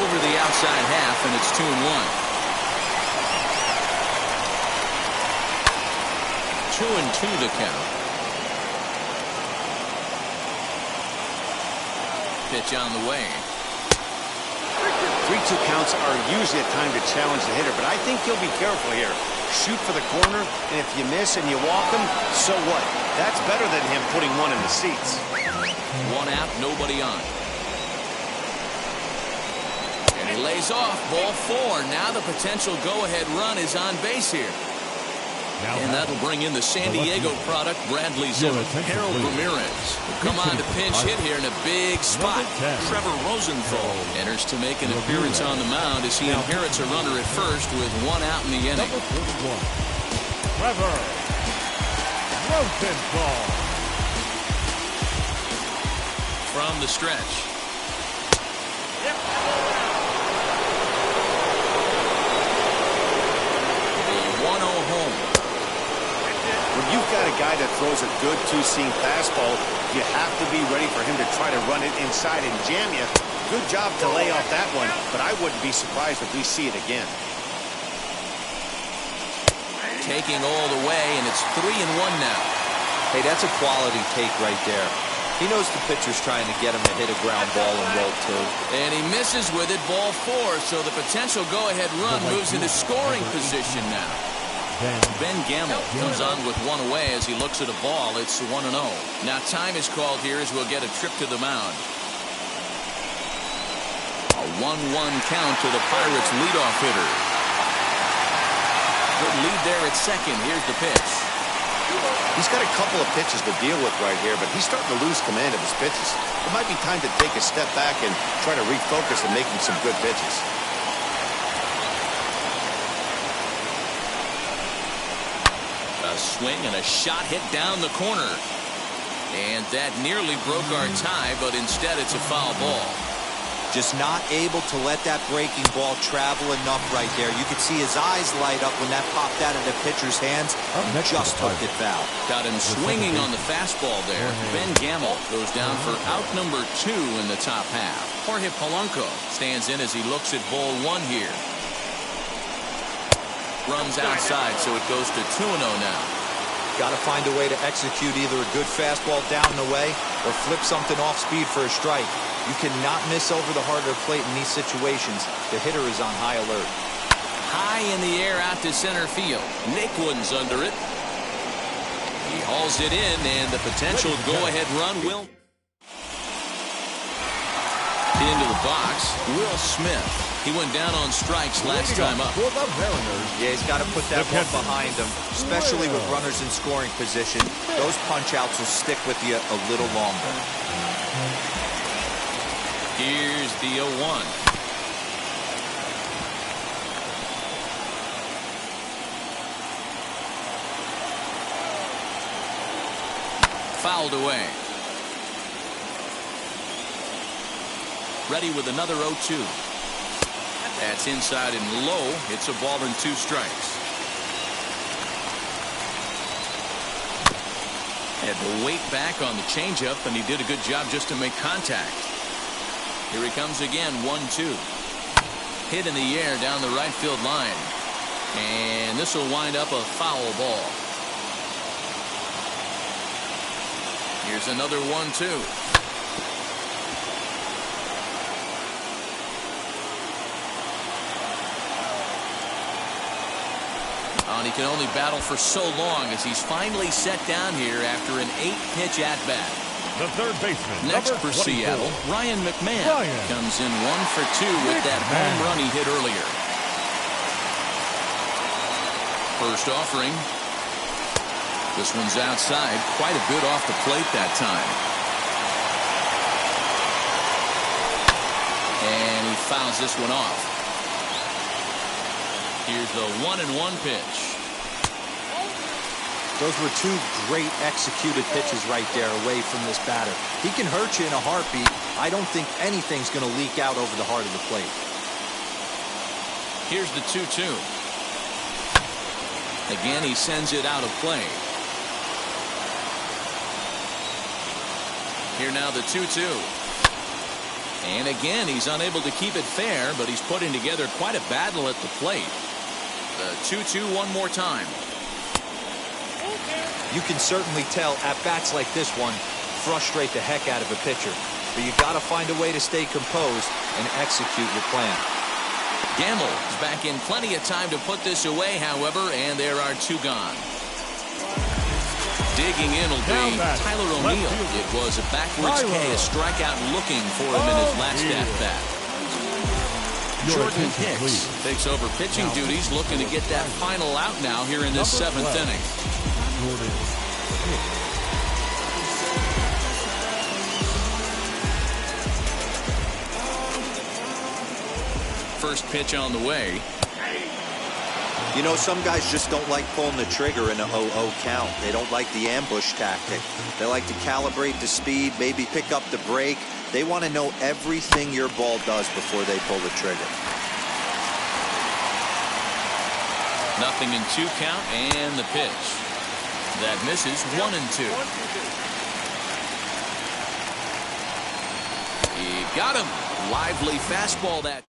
Over the outside half, and it's 2-1. 2-2 the count. Pitch on the way. 3-2 counts are usually a time to challenge the hitter, but I think you'll be careful here. Shoot for the corner, and if you miss and you walk him, so what? That's better than him putting one in the seats. 1 out, nobody on. And he lays off. Ball 4. Now the potential go-ahead run is on base here. And that'll bring in the San Diego product, Bradley Zimmer. Harold Ramirez will come on to pinch hit here in a big spot. Trevor Rosenthal enters to make an appearance on the mound as he inherits a runner at first with 1 out in the inning. Trevor Rosenthal. From the stretch. A 1-0 home. When you've got a guy that throws a good two-seam fastball, you have to be ready for him to try to run it inside and jam you. Good job to lay off that one, but I wouldn't be surprised if we see it again. Taking all the way, and it's 3-1 now. Hey, that's a quality take right there. He knows the pitcher's trying to get him to hit a ground ball and roll too. And he misses with it, ball 4, so the potential go-ahead run moves into scoring position now. Ben Gamble comes on with 1 away as he looks at a ball. It's 1-0. Now time is called here as we'll get a trip to the mound. A 1-1 count to the Pirates' leadoff hitter. Good lead there at second. Here's the pitch. He's got a couple of pitches to deal with right here, but he's starting to lose command of his pitches. It might be time to take a step back and try to refocus and making some good pitches. Swing and a shot hit down the corner. And that nearly broke our tie, but instead it's a foul ball. Just not able to let that breaking ball travel enough right there. You could see his eyes light up when that popped out of the pitcher's hands. Just hooked it foul. Got him swinging on the fastball there. Ben Gamble goes down for out number 2 in the top half. Jorge Polanco stands in as he looks at ball 1 here. Runs outside, so it goes to 2-0 now. Got to find a way to execute either a good fastball down the way or flip something off speed for a strike. You cannot miss over the harder plate in these situations. The hitter is on high alert. High in the air out to center field. Naquin's under it. He hauls it in, and the potential go-ahead run will. Into the box, Will Smith. He went down on strikes last time up. Yeah, he's got to put that one behind him, especially with runners in scoring position. Those punch-outs will stick with you a little longer. Here's the 0-1. Fouled away. Ready with another 0-2. That's inside and low. It's a ball and 2 strikes. Had to wait back on the changeup, and he did a good job just to make contact. Here he comes again, 1-2. Hit in the air down the right field line. And this will wind up a foul ball. Here's another 1-2. And he can only battle for so long as he's finally set down here after an 8-pitch at-bat. The third baseman. Next for Seattle, Ryan McMahon comes in 1 for 2 with that home run he hit earlier. First offering. This one's outside, quite a bit off the plate that time. And he fouls this one off. Here's the 1-1 pitch. Those were two great executed pitches right there away from this batter. He can hurt you in a heartbeat. I don't think anything's going to leak out over the heart of the plate. Here's the 2-2. Again, he sends it out of play. Here now the 2-2. And again, he's unable to keep it fair, but he's putting together quite a battle at the plate. The 2-2 one more time. You can certainly tell at-bats like this one frustrate the heck out of a pitcher. But you got to find a way to stay composed and execute your plan. Gamble is back in plenty of time to put this away, however, and there are two gone. Digging in will be Tyler O'Neill. It was a backwards K, a strikeout looking for him in his last at-bat. Jordan Hicks takes over pitching duties, looking to get that final out now here in this seventh inning. First pitch on the way. You know, some guys just don't like pulling the trigger in a 0-0 count. They don't like the ambush tactic. They like to calibrate the speed, maybe pick up the brake. They want to know everything your ball does before they pull the trigger. Nothing in 2 count, and the pitch. That misses 1-2. He got him. Lively fastball that.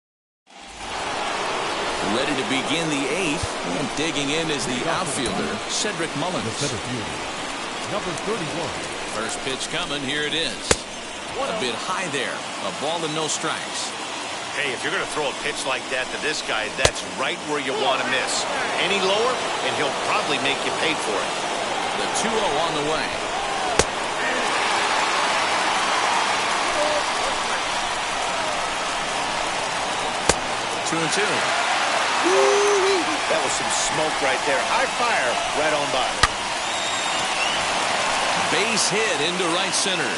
Ready to begin the 8th, and digging in is the outfielder, Cedric Mullins. Number 31. First pitch coming, here it is. A bit high there, a ball and no strikes. Hey, if you're going to throw a pitch like that to this guy, that's right where you want to miss. Any lower, and he'll probably make you pay for it. The 2-0 on the way. Two and two. That was some smoke right there. High fire right on by. Base hit into right center.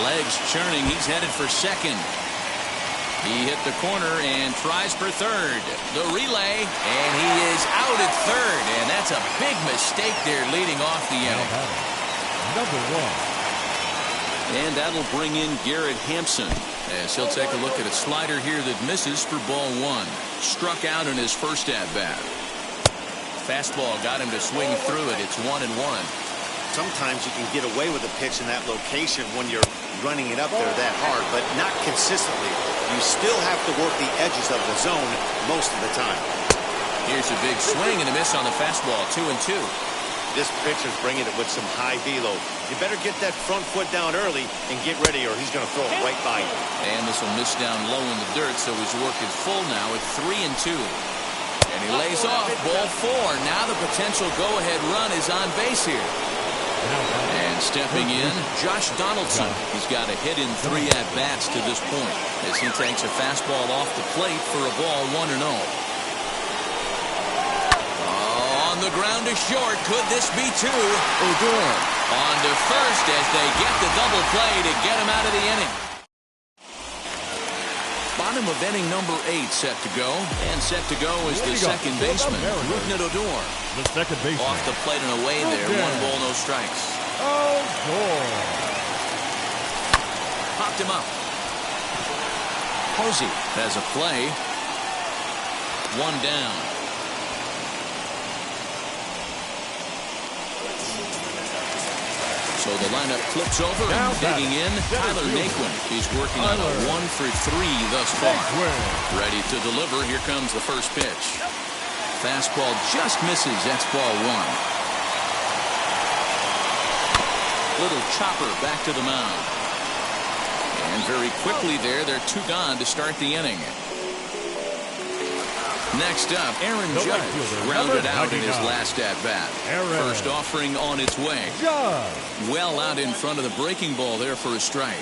Legs churning. He's headed for second. He hit the corner and tries for third. The relay, and he is out at third. And that's a big mistake there leading off the inning. Number 1. And that'll bring in Garrett Hampson as he'll take a look at a slider here that misses for ball 1. Struck out in his first at-bat. Fastball got him to swing through it. It's 1-1. Sometimes you can get away with a pitch in that location when you're running it up there that hard, but not consistently. You still have to work the edges of the zone most of the time. Here's a big swing and a miss on the fastball. 2-2. This pitcher's bringing it with some high velo. You better get that front foot down early and get ready, or he's going to throw it right by you. And this will miss down low in the dirt, so his work is full now at 3-2. And he lays off ball 4. Now the potential go-ahead run is on base here. And stepping in, Josh Donaldson. He's got a hit in 3 at-bats to this point as he takes a fastball off the plate for a ball 1-0. On the ground to short. Could this be 2? Odor on to first as they get the double play to get him out of the inning. Bottom of inning number 8 set to go. And set to go is the second baseman, Rougned Odor. The second baseman. Off the plate and away there. 1 ball, no strikes. Odor. Popped him up. Posey has a play. 1 down. So the lineup flips over and digging in. Tyler Naquin. He's working on a 1 for 3 thus far. Ready to deliver. Here comes the first pitch. Fastball just misses. That's ball 1. Little chopper back to the mound. And very quickly there, they're 2 gone to start the inning. Next up, Aaron Judge grounded out in his last at-bat. First offering on its way. Well out in front of the breaking ball there for a strike.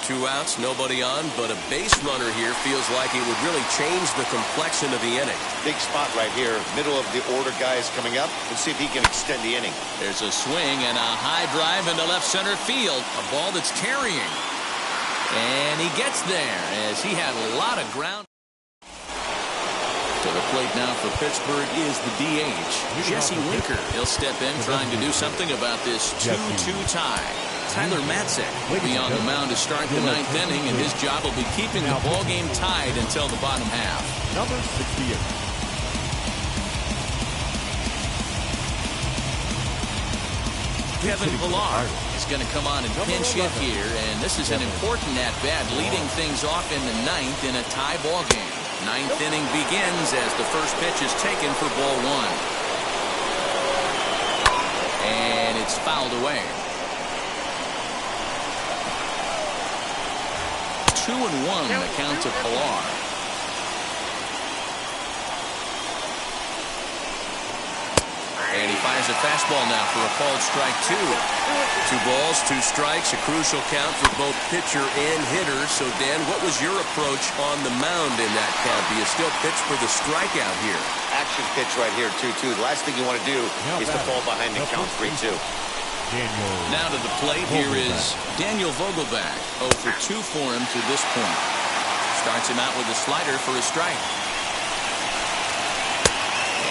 2 outs, nobody on, but a base runner here feels like it would really change the complexion of the inning. Big spot right here. Middle of the order guy is coming up. Let's see if he can extend the inning. There's a swing and a high drive into left center field. A ball that's carrying. And he gets there as he had a lot of ground. To the plate now for Pittsburgh is the DH, Jesse Winker. He'll step in trying to do something about this 2-2 tie. Tyler Matzek will be on the mound to start the 9th inning, and his job will be keeping the ball game tied until the bottom half. Number 68. Kevin Pillar is going to come on and pinch hit here, and this is an important at-bat, leading things off in the 9th in a tie ball game. 9th inning begins as the first pitch is taken for ball 1. And it's fouled away. 2-1 the count to Pillar. And he fires a fastball now for a called strike 2. 2 balls, 2 strikes, a crucial count for both pitcher and hitter. So, Dan, what was your approach on the mound in that count? Do you still pitch for the strikeout here? Action pitch right here, 2-2. The last thing you want to do is to fall behind the count 3-2. Now to the plate, here is Daniel Vogelback. 0 for 2 for him to this point. Starts him out with a slider for a strike.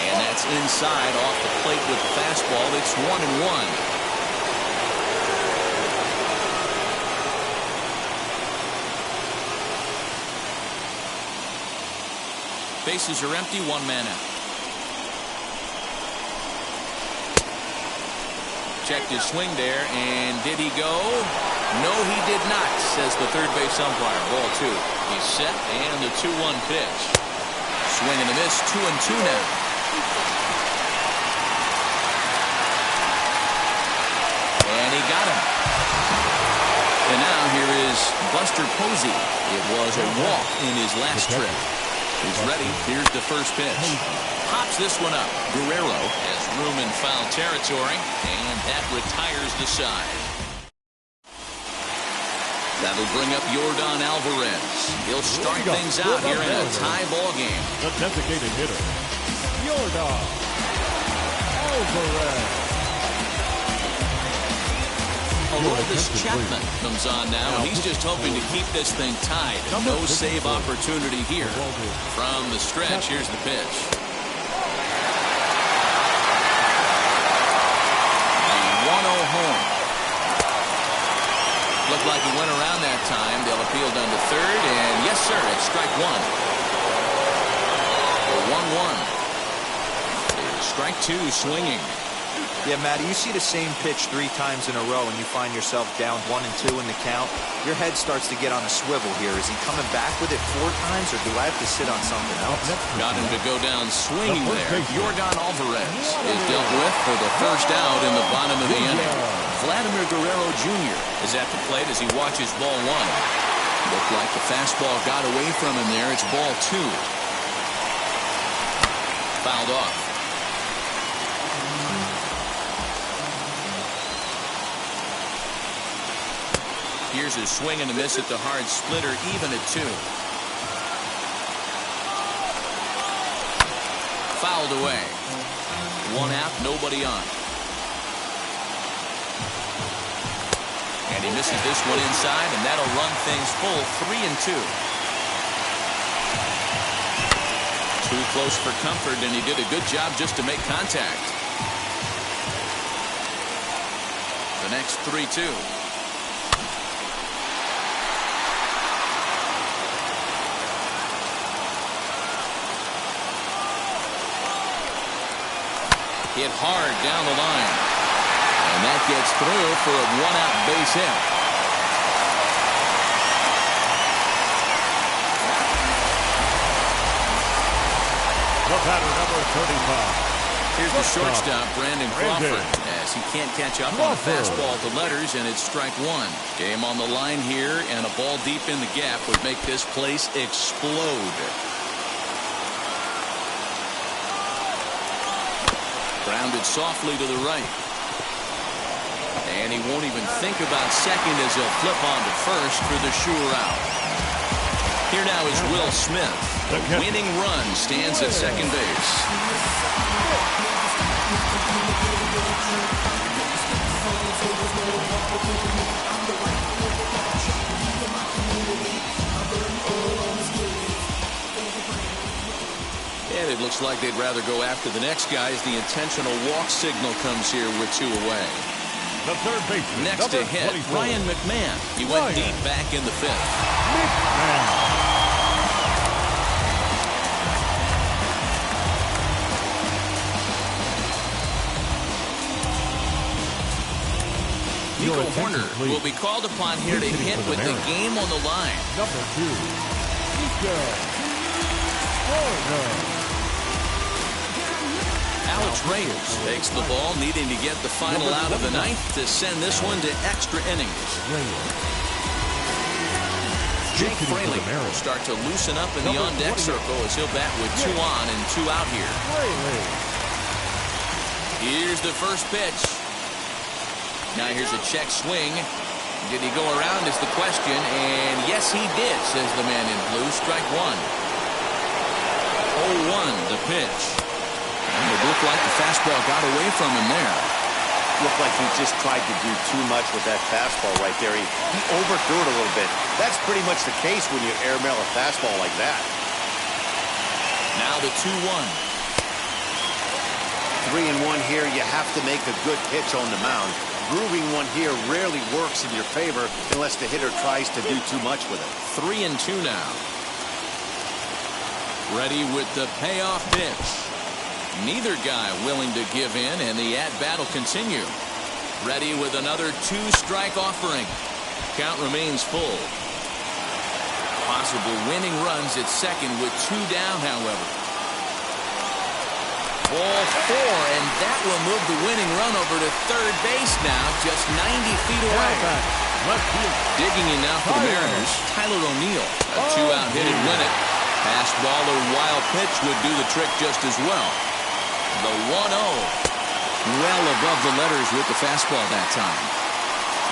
And that's inside off the plate with the fastball. It's 1-1. Bases are empty, 1 man out. Checked his swing there, and did he go? No, he did not, says the third base umpire. Ball 2. He's set, and the 2-1 pitch. Swing and a miss, 2-2 now. And he got him. And now here is Buster Posey. It was a walk in his last trip. He's ready. Here's the first pitch. Pops this one up. Guerrero has room in foul territory, and that retires the side. That'll bring up Yordan Alvarez. He'll start things out here in a tie ball game. The designated hitter, Yordan Alvarez. Aroldis Chapman comes on now, and he's just hoping to keep this thing tied. No save opportunity here. From the stretch, here's the pitch. The 1-0 home. Looked like he went around that time. They'll appeal down to third, and yes, sir, it's strike 1. The 1-1. Here's strike 2 swinging. Yeah, Matty, you see the same pitch 3 times in a row and you find yourself down 1-2 in the count. Your head starts to get on a swivel here. Is he coming back with it 4 times, or do I have to sit on something else? Got him to go down swinging there. Yordan Alvarez is dealt with for the first out in the bottom of the inning. Vladimir Guerrero Jr. is at the plate as he watches ball 1. Looked like the fastball got away from him there. It's ball 2. Fouled off. Here's a swing and a miss at the hard splitter, even at 2. Fouled away. 1 out, nobody on. And he misses this one inside, and that'll run things full, 3-2. Too close for comfort, and he did a good job just to make contact. The next 3-2. Hit hard down the line. And that gets through for a 1-out base hit. The batter, number 35. Here's the shortstop, Brandon Crawford, as he can't catch up on the fastball to letters, and it's strike 1. Game on the line here, and a ball deep in the gap would make this place explode. Grounded softly to the right. And he won't even think about second as he'll flip on to first for the sure out. Here now is Will Smith. The winning run stands at second base. And it looks like they'd rather go after the next guy as the intentional walk signal comes here with 2 away. The third baseman. Next to hit, Ryan McMahon. He went deep back in the 5th. Nico Horner will be called upon here to hit with the game on the line. Number 2, Nico Horner. Alex Reyes takes the ball, needing to get the final out of the 9th to send this one to extra innings. Jake Fraley will start to loosen up in the on-deck circle as he'll bat with 2 on and 2 out here. Here's the first pitch. Now here's a check swing. Did he go around is the question, and yes he did, says the man in blue. Strike 1. 0-1 the pitch. And it looked like the fastball got away from him there. Looked like he just tried to do too much with that fastball right there. He overthrew it a little bit. That's pretty much the case when you airmail a fastball like that. Now the 2-1. 3-1 here. You have to make a good pitch on the mound. Grooving one here rarely works in your favor unless the hitter tries to do too much with it. 3-2 now. Ready with the payoff pitch. Neither guy willing to give in, and the at-bat will continue. Ready with another 2-strike offering. Count remains full. Possible winning runs at second with 2 down, however. Ball 4, and that will move the winning run over to third base now, just 90 feet away. Digging in now for the Mariners, Tyler O'Neill. A 2-out hit and win it. Fastball or wild pitch would do the trick just as well. The 1-0. Well above the letters with the fastball that time.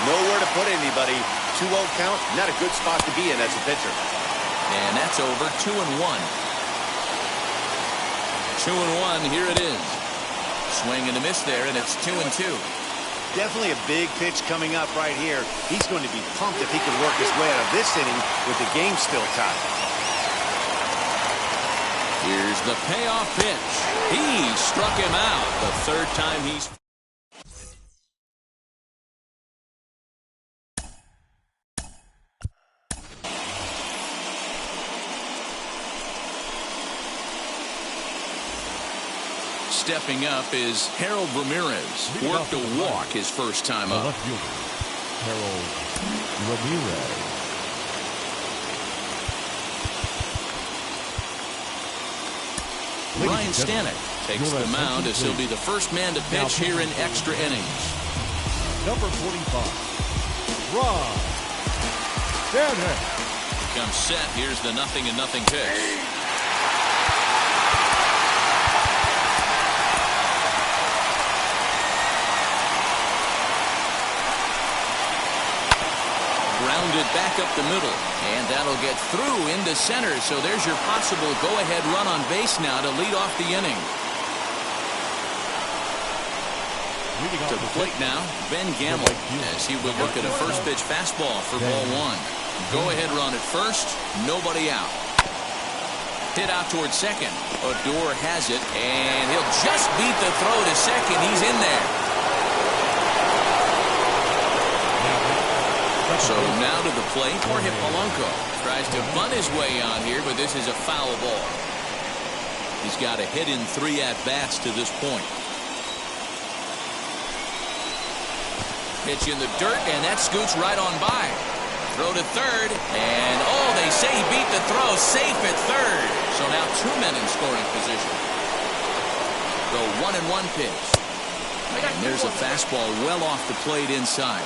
Nowhere to put anybody. 2-0 count, not a good spot to be in as a pitcher. And that's over. 2-1. 2-1, here it is. Swing and a miss there, and it's 2-2. Definitely a big pitch coming up right here. He's going to be pumped if he can work his way out of this inning with the game still tied. Here's the payoff pitch. He struck him out the 3rd time he's... Stepping up is Harold Ramirez. Worked a walk his first time up. Left fielder, Harold Ramirez. Ryan Stanek takes the mound as he'll be the first man to pitch here in extra innings. Number 45, Ron Stanek. Comes set. Here's the 0-0 pitch. Grounded back up the middle, and that'll get through into center. So there's your possible go-ahead run on base now to lead off the inning. To the plate now, Ben Gamble, as he would look at a first pitch fastball for ball 1. Go-ahead run at first, nobody out. Hit out towards second. Odor has it, and he'll just beat the throw to second. He's in there. So now to the plate, Jorge Polanco tries to bunt his way on here, but this is a foul ball. He's got a hit in 3 at-bats to this point. Pitch in the dirt, and that scoots right on by. Throw to third, and they say he beat the throw, safe at third. So now 2 men in scoring position. The 1-1 pitch. And there's a fastball well off the plate inside.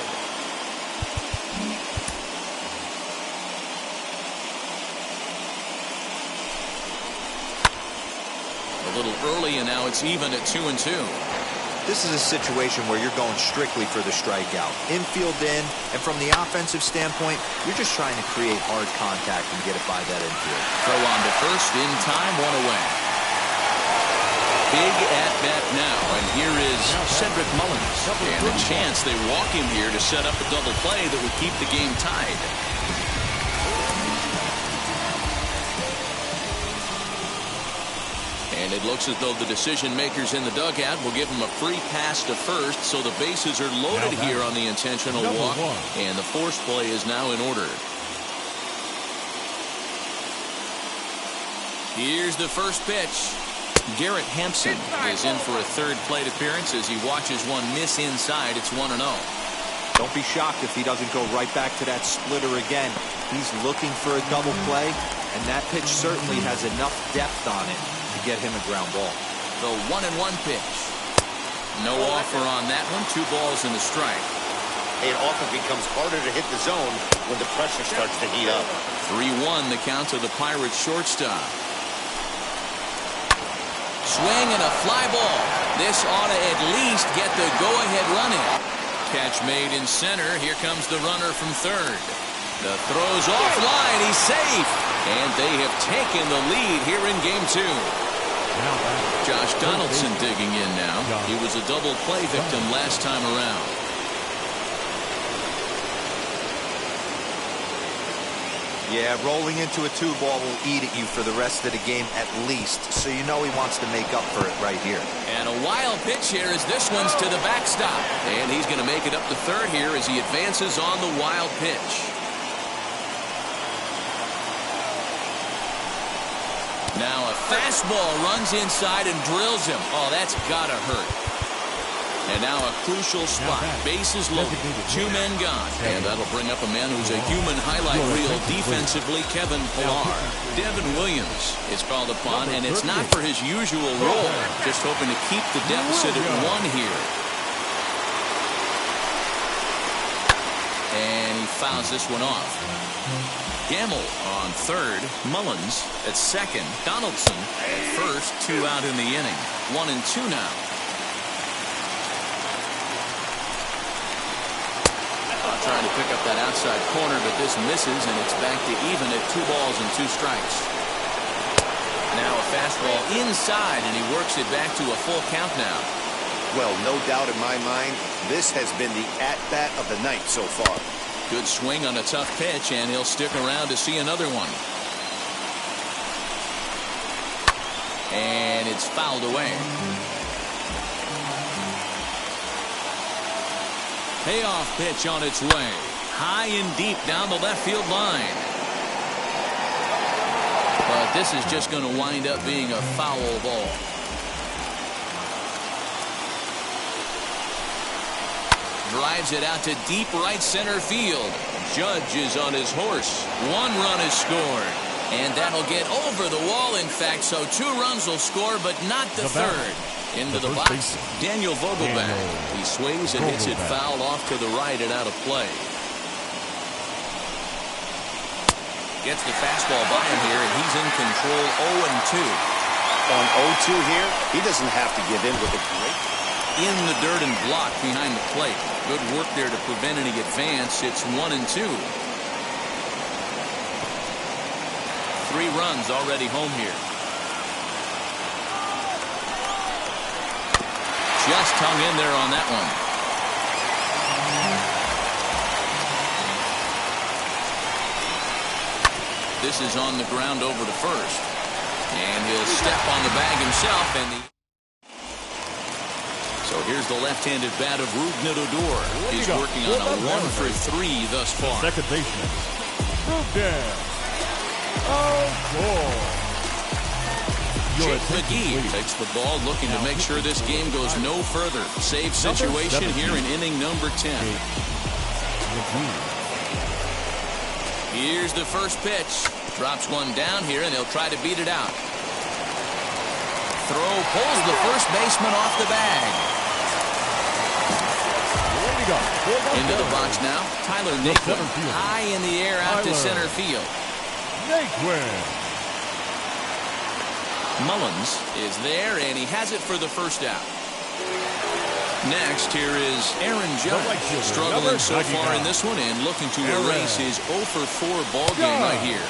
A little early, and now it's even at 2-2. This is a situation where you're going strictly for the strikeout. Infield in, and from the offensive standpoint, you're just trying to create hard contact and get it by that infield. Throw on to first, in time, one away. Big at-bat now, and here is Cedric Mullins. And a chance they walk him here to set up a double play that would keep the game tied. And it looks as though the decision makers in the dugout will give him a free pass to first, so the bases are loaded here on the intentional walk, and the force play is now in order. Here's the first pitch. Garrett Hampson is in for a third plate appearance as he watches one miss inside. It's 1-0. Don't be shocked if he doesn't go right back to that splitter again. He's looking for a double play, and that pitch certainly has enough depth on it to get him a ground ball. The 1-1 pitch. No offer on that one. 2 balls and a strike. It often becomes harder to hit the zone when the pressure starts to heat up. 3-1 the count to the Pirates shortstop. Swing and a fly ball. This ought to at least get the go-ahead run in. Catch made in center. Here comes the runner from third. The throw's offline. He's safe. And they have taken the lead here in game 2. Josh Donaldson digging in now. He was a double play victim last time around. Yeah, rolling into a 2-ball will eat at you for the rest of the game at least, so you know he wants to make up for it right here. And a wild pitch here as this one's to the backstop. And he's going to make it up to third here as he advances on the wild pitch. Now a fastball runs inside and drills him. Oh, that's got to hurt. And now a crucial spot. Bases loaded. 2 men gone. And that'll bring up a man who's a human highlight reel defensively, Kevin Pillar. Devin Williams is called upon, and it's not for his usual role. Just hoping to keep the deficit at 1 here. And he fouls this one off. Gamble on third. Mullins at second. Donaldson at first. 2 out in the inning. 1-2 now. Trying to pick up that outside corner, but this misses, and it's back to even at 2 balls and 2 strikes. Now a fastball inside, and he works it back to a full count now. Well, no doubt in my mind, this has been the at-bat of the night so far. Good swing on a tough pitch, and he'll stick around to see another one. And it's fouled away. Payoff pitch on its way. High and deep down the left field line. But this is just going to wind up being a foul ball. Drives it out to deep right center field. Judge is on his horse. 1 run is scored. And that'll get over the wall, in fact, so 2 runs will score, but not the third. Into the box, Daniel Vogelback. He swings and hits it foul off to the right and out of play. Gets the fastball by him here, and he's in control 0-2. On 0-2 here, he doesn't have to give in with a great. In the dirt and blocked behind the plate. Good work there to prevent any advance. It's 1-2. 3 runs already home here. Just hung in there on that one. This is on the ground over to first. And he'll step on the bag himself. So here's the left-handed bat of Rougned Odor. He's working on a 1-for-3 thus far. Second baseman, Rougned Odor. Jake McGee takes the ball, looking to make sure this game goes no further. Save situation here in inning number 10. Here's the first pitch. Drops one down here, and he'll try to beat it out. Throw pulls the first baseman off the bag. Into the box now. Tyler Naquin. High in the air out to center field. Naquin. Mullins is there, and he has it for the first out. Next, here is Aaron Judge, struggling so far in this one and looking to erase his 0 for 4 ball game right here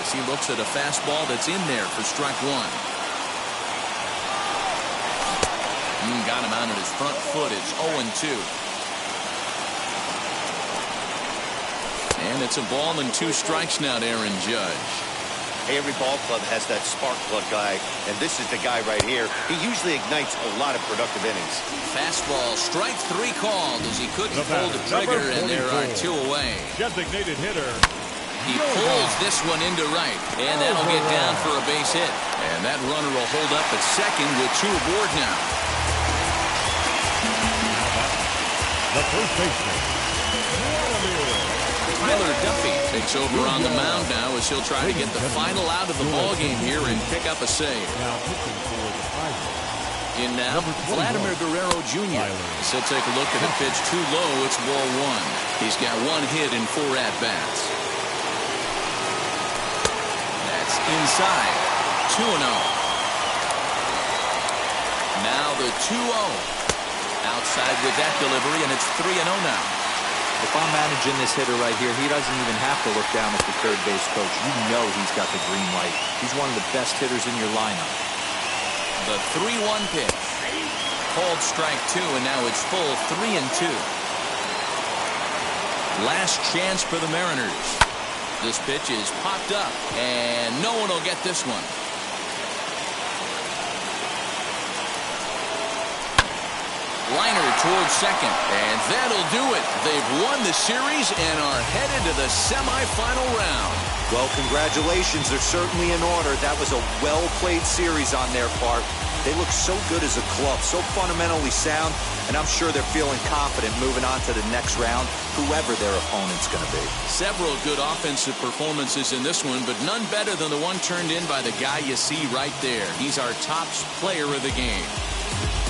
as he looks at a fastball that's in there for strike one. Got him out at his front foot. It's 0-2. And it's a ball and 2 strikes now to Aaron Judge. Every ball club has that spark plug guy, and this is the guy right here. He usually ignites a lot of productive innings. Fastball, strike 3 called as he couldn't pull the trigger, and there are 2 away. Designated hitter. He pulls this one into right, and that'll get down for a base hit. And that runner will hold up at second with 2 aboard now. The first baseman, Tyler Duffy takes over on the mound now as he'll try to get the final out of the ball game here and pick up a save. now pitching for the Pirates. In now, Vladimir Guerrero Jr. So take a look at a pitch too low. It's ball 1. He's got 1 hit in 4 at-bats. That's inside. 2-0. Now the 2-0. Outside with that delivery, and it's 3-0 now. If I'm managing this hitter right here, he doesn't even have to look down at the third base coach. You know he's got the green light. He's one of the best hitters in your lineup. The 3-1 pitch. Called strike 2, and now it's full 3-2. Last chance for the Mariners. This pitch is popped up, and no one will get this one. Liner towards second, and that'll do it. They've won the series and are headed to the semifinal round. Well, congratulations. They're certainly in order. That was a well-played series on their part. They look so good as a club, so fundamentally sound, and I'm sure they're feeling confident moving on to the next round, whoever their opponent's going to be. Several good offensive performances in this one, but none better than the one turned in by the guy you see right there. He's our top player of the game.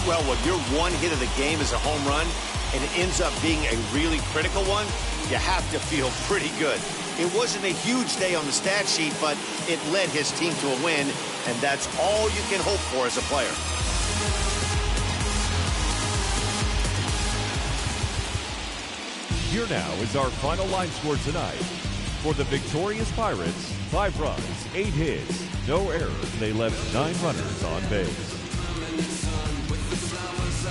Well, when your 1 hit of the game is a home run, and it ends up being a really critical one, you have to feel pretty good. It wasn't a huge day on the stat sheet, but it led his team to a win, and that's all you can hope for as a player. Here now is our final line score tonight. For the victorious Pirates, 5 runs, 8 hits, no errors. They left 9 runners on base.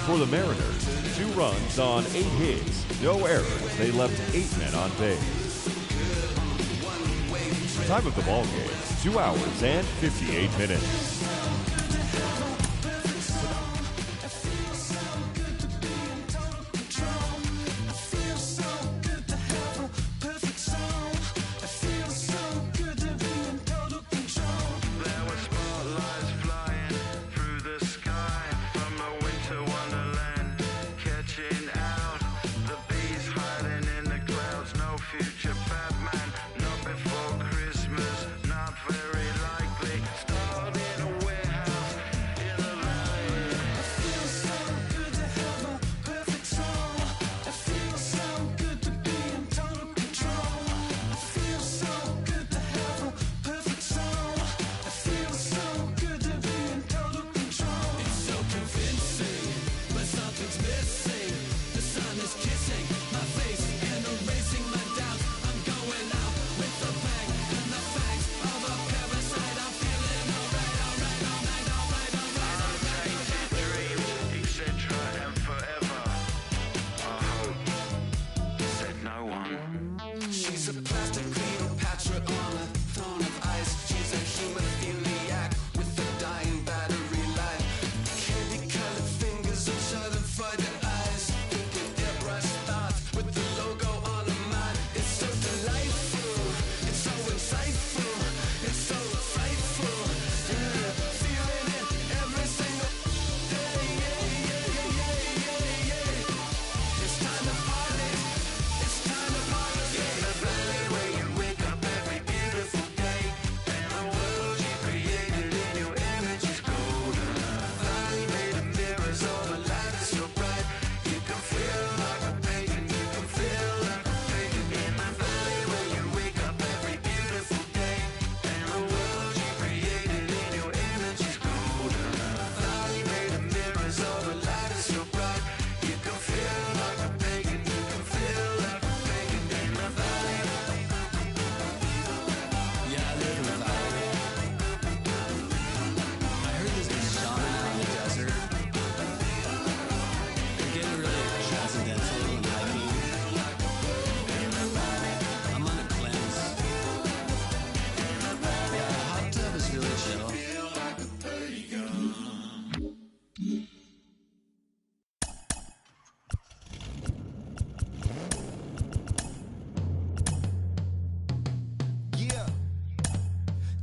For the Mariners, 2 runs on 8 hits, no errors. They left 8 men on base. Time of the ball game, 2 hours and 58 minutes. Not very likely, starting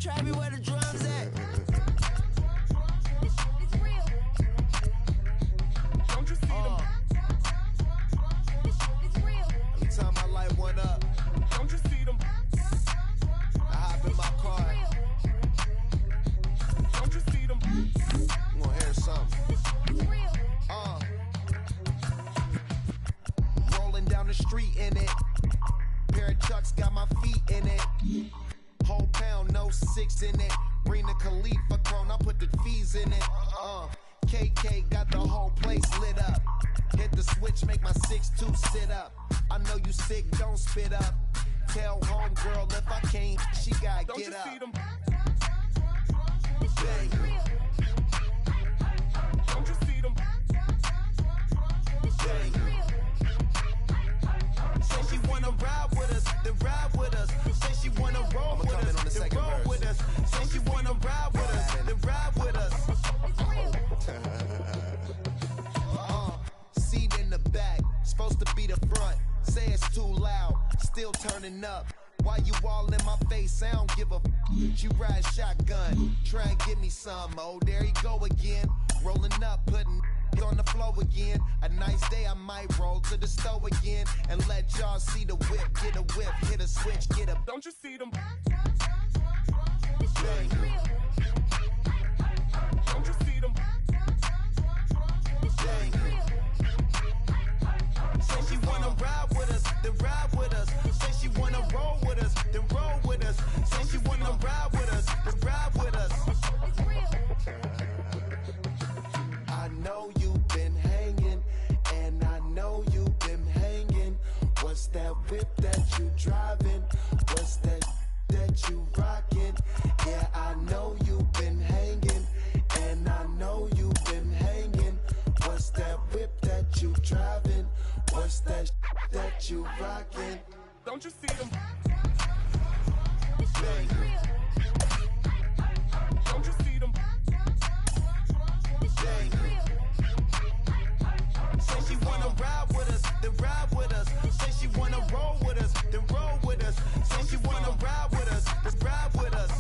Try me where the drums at. Don't you see them? Every time I light one up, don't you see them? I hop in my car. Don't you see them? I'm gonna hear something. Rolling down the street in it. Pair of Chucks got my feet in it. Whole pound, no 6 in it. Bring the Khalifa cone, I put the fees in it. KK got the whole place lit up. Hit the switch, make my 6'2" sit up. I know you sick, don't spit up. Tell homegirl if I can't, she gotta don't get up. See them? Bang. Don't you see them? Bang. Say she wanna ride with us, then ride with us. Say she wanna roll with us, then roll with us. Say she wanna ride with us, then ride with us. Seat in the back, supposed to be the front. Say it's too loud, still turning up. Why you all in my face? I don't give a f. You ride shotgun, try and give me some. Oh, there you go again. Rolling up, putting on the floor again. A nice day, I might roll to the stove again and let y'all see the whip. Get a whip, hit a switch, get a. Don't you see them? Bang. Don't you see them? Bang. Say she wanna ride with us, then ride with us. Say she wanna roll with us, then roll with us. Say she wanna ride with us, then ride with us. I know you've been hanging, and I know you've been hanging. What's that whip that you driving? What's that you rocking? Yeah, I know you've been hanging, and I know you've been hanging. What's that whip that you driving? What's that you rocking? Don't you see them? Bang. Don't you see them? Bang. Say she wanna ride with us, then ride with us. Say she wanna roll with us, then roll with us. Say she wanna ride with us, then ride with us.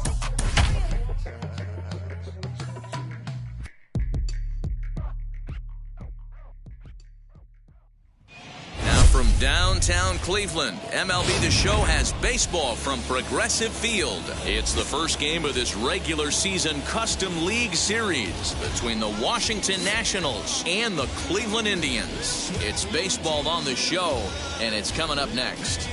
From downtown Cleveland, MLB The Show has baseball from Progressive Field. It's the first game of this regular season Custom League Series between the Washington Nationals and the Cleveland Indians. It's baseball on the show, and it's coming up next.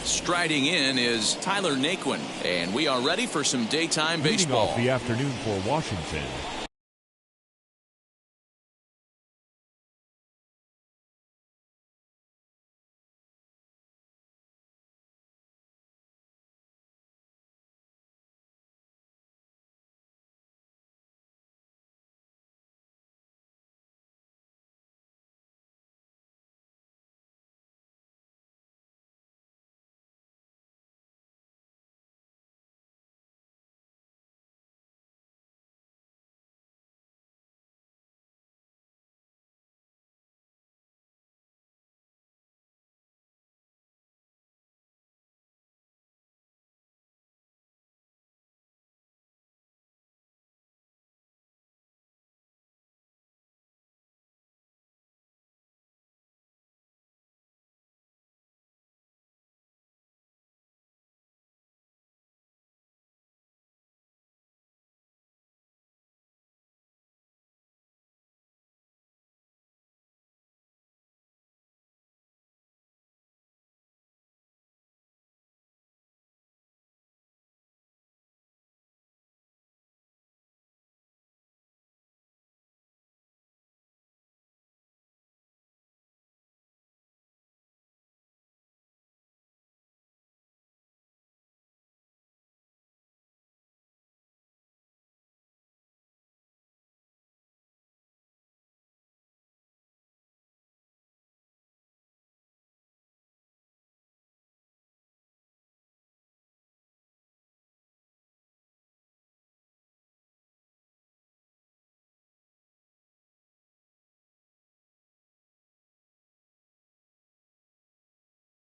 Striding in is Tyler Naquin, and we are ready for some daytime baseball. Leading off the afternoon for Washington,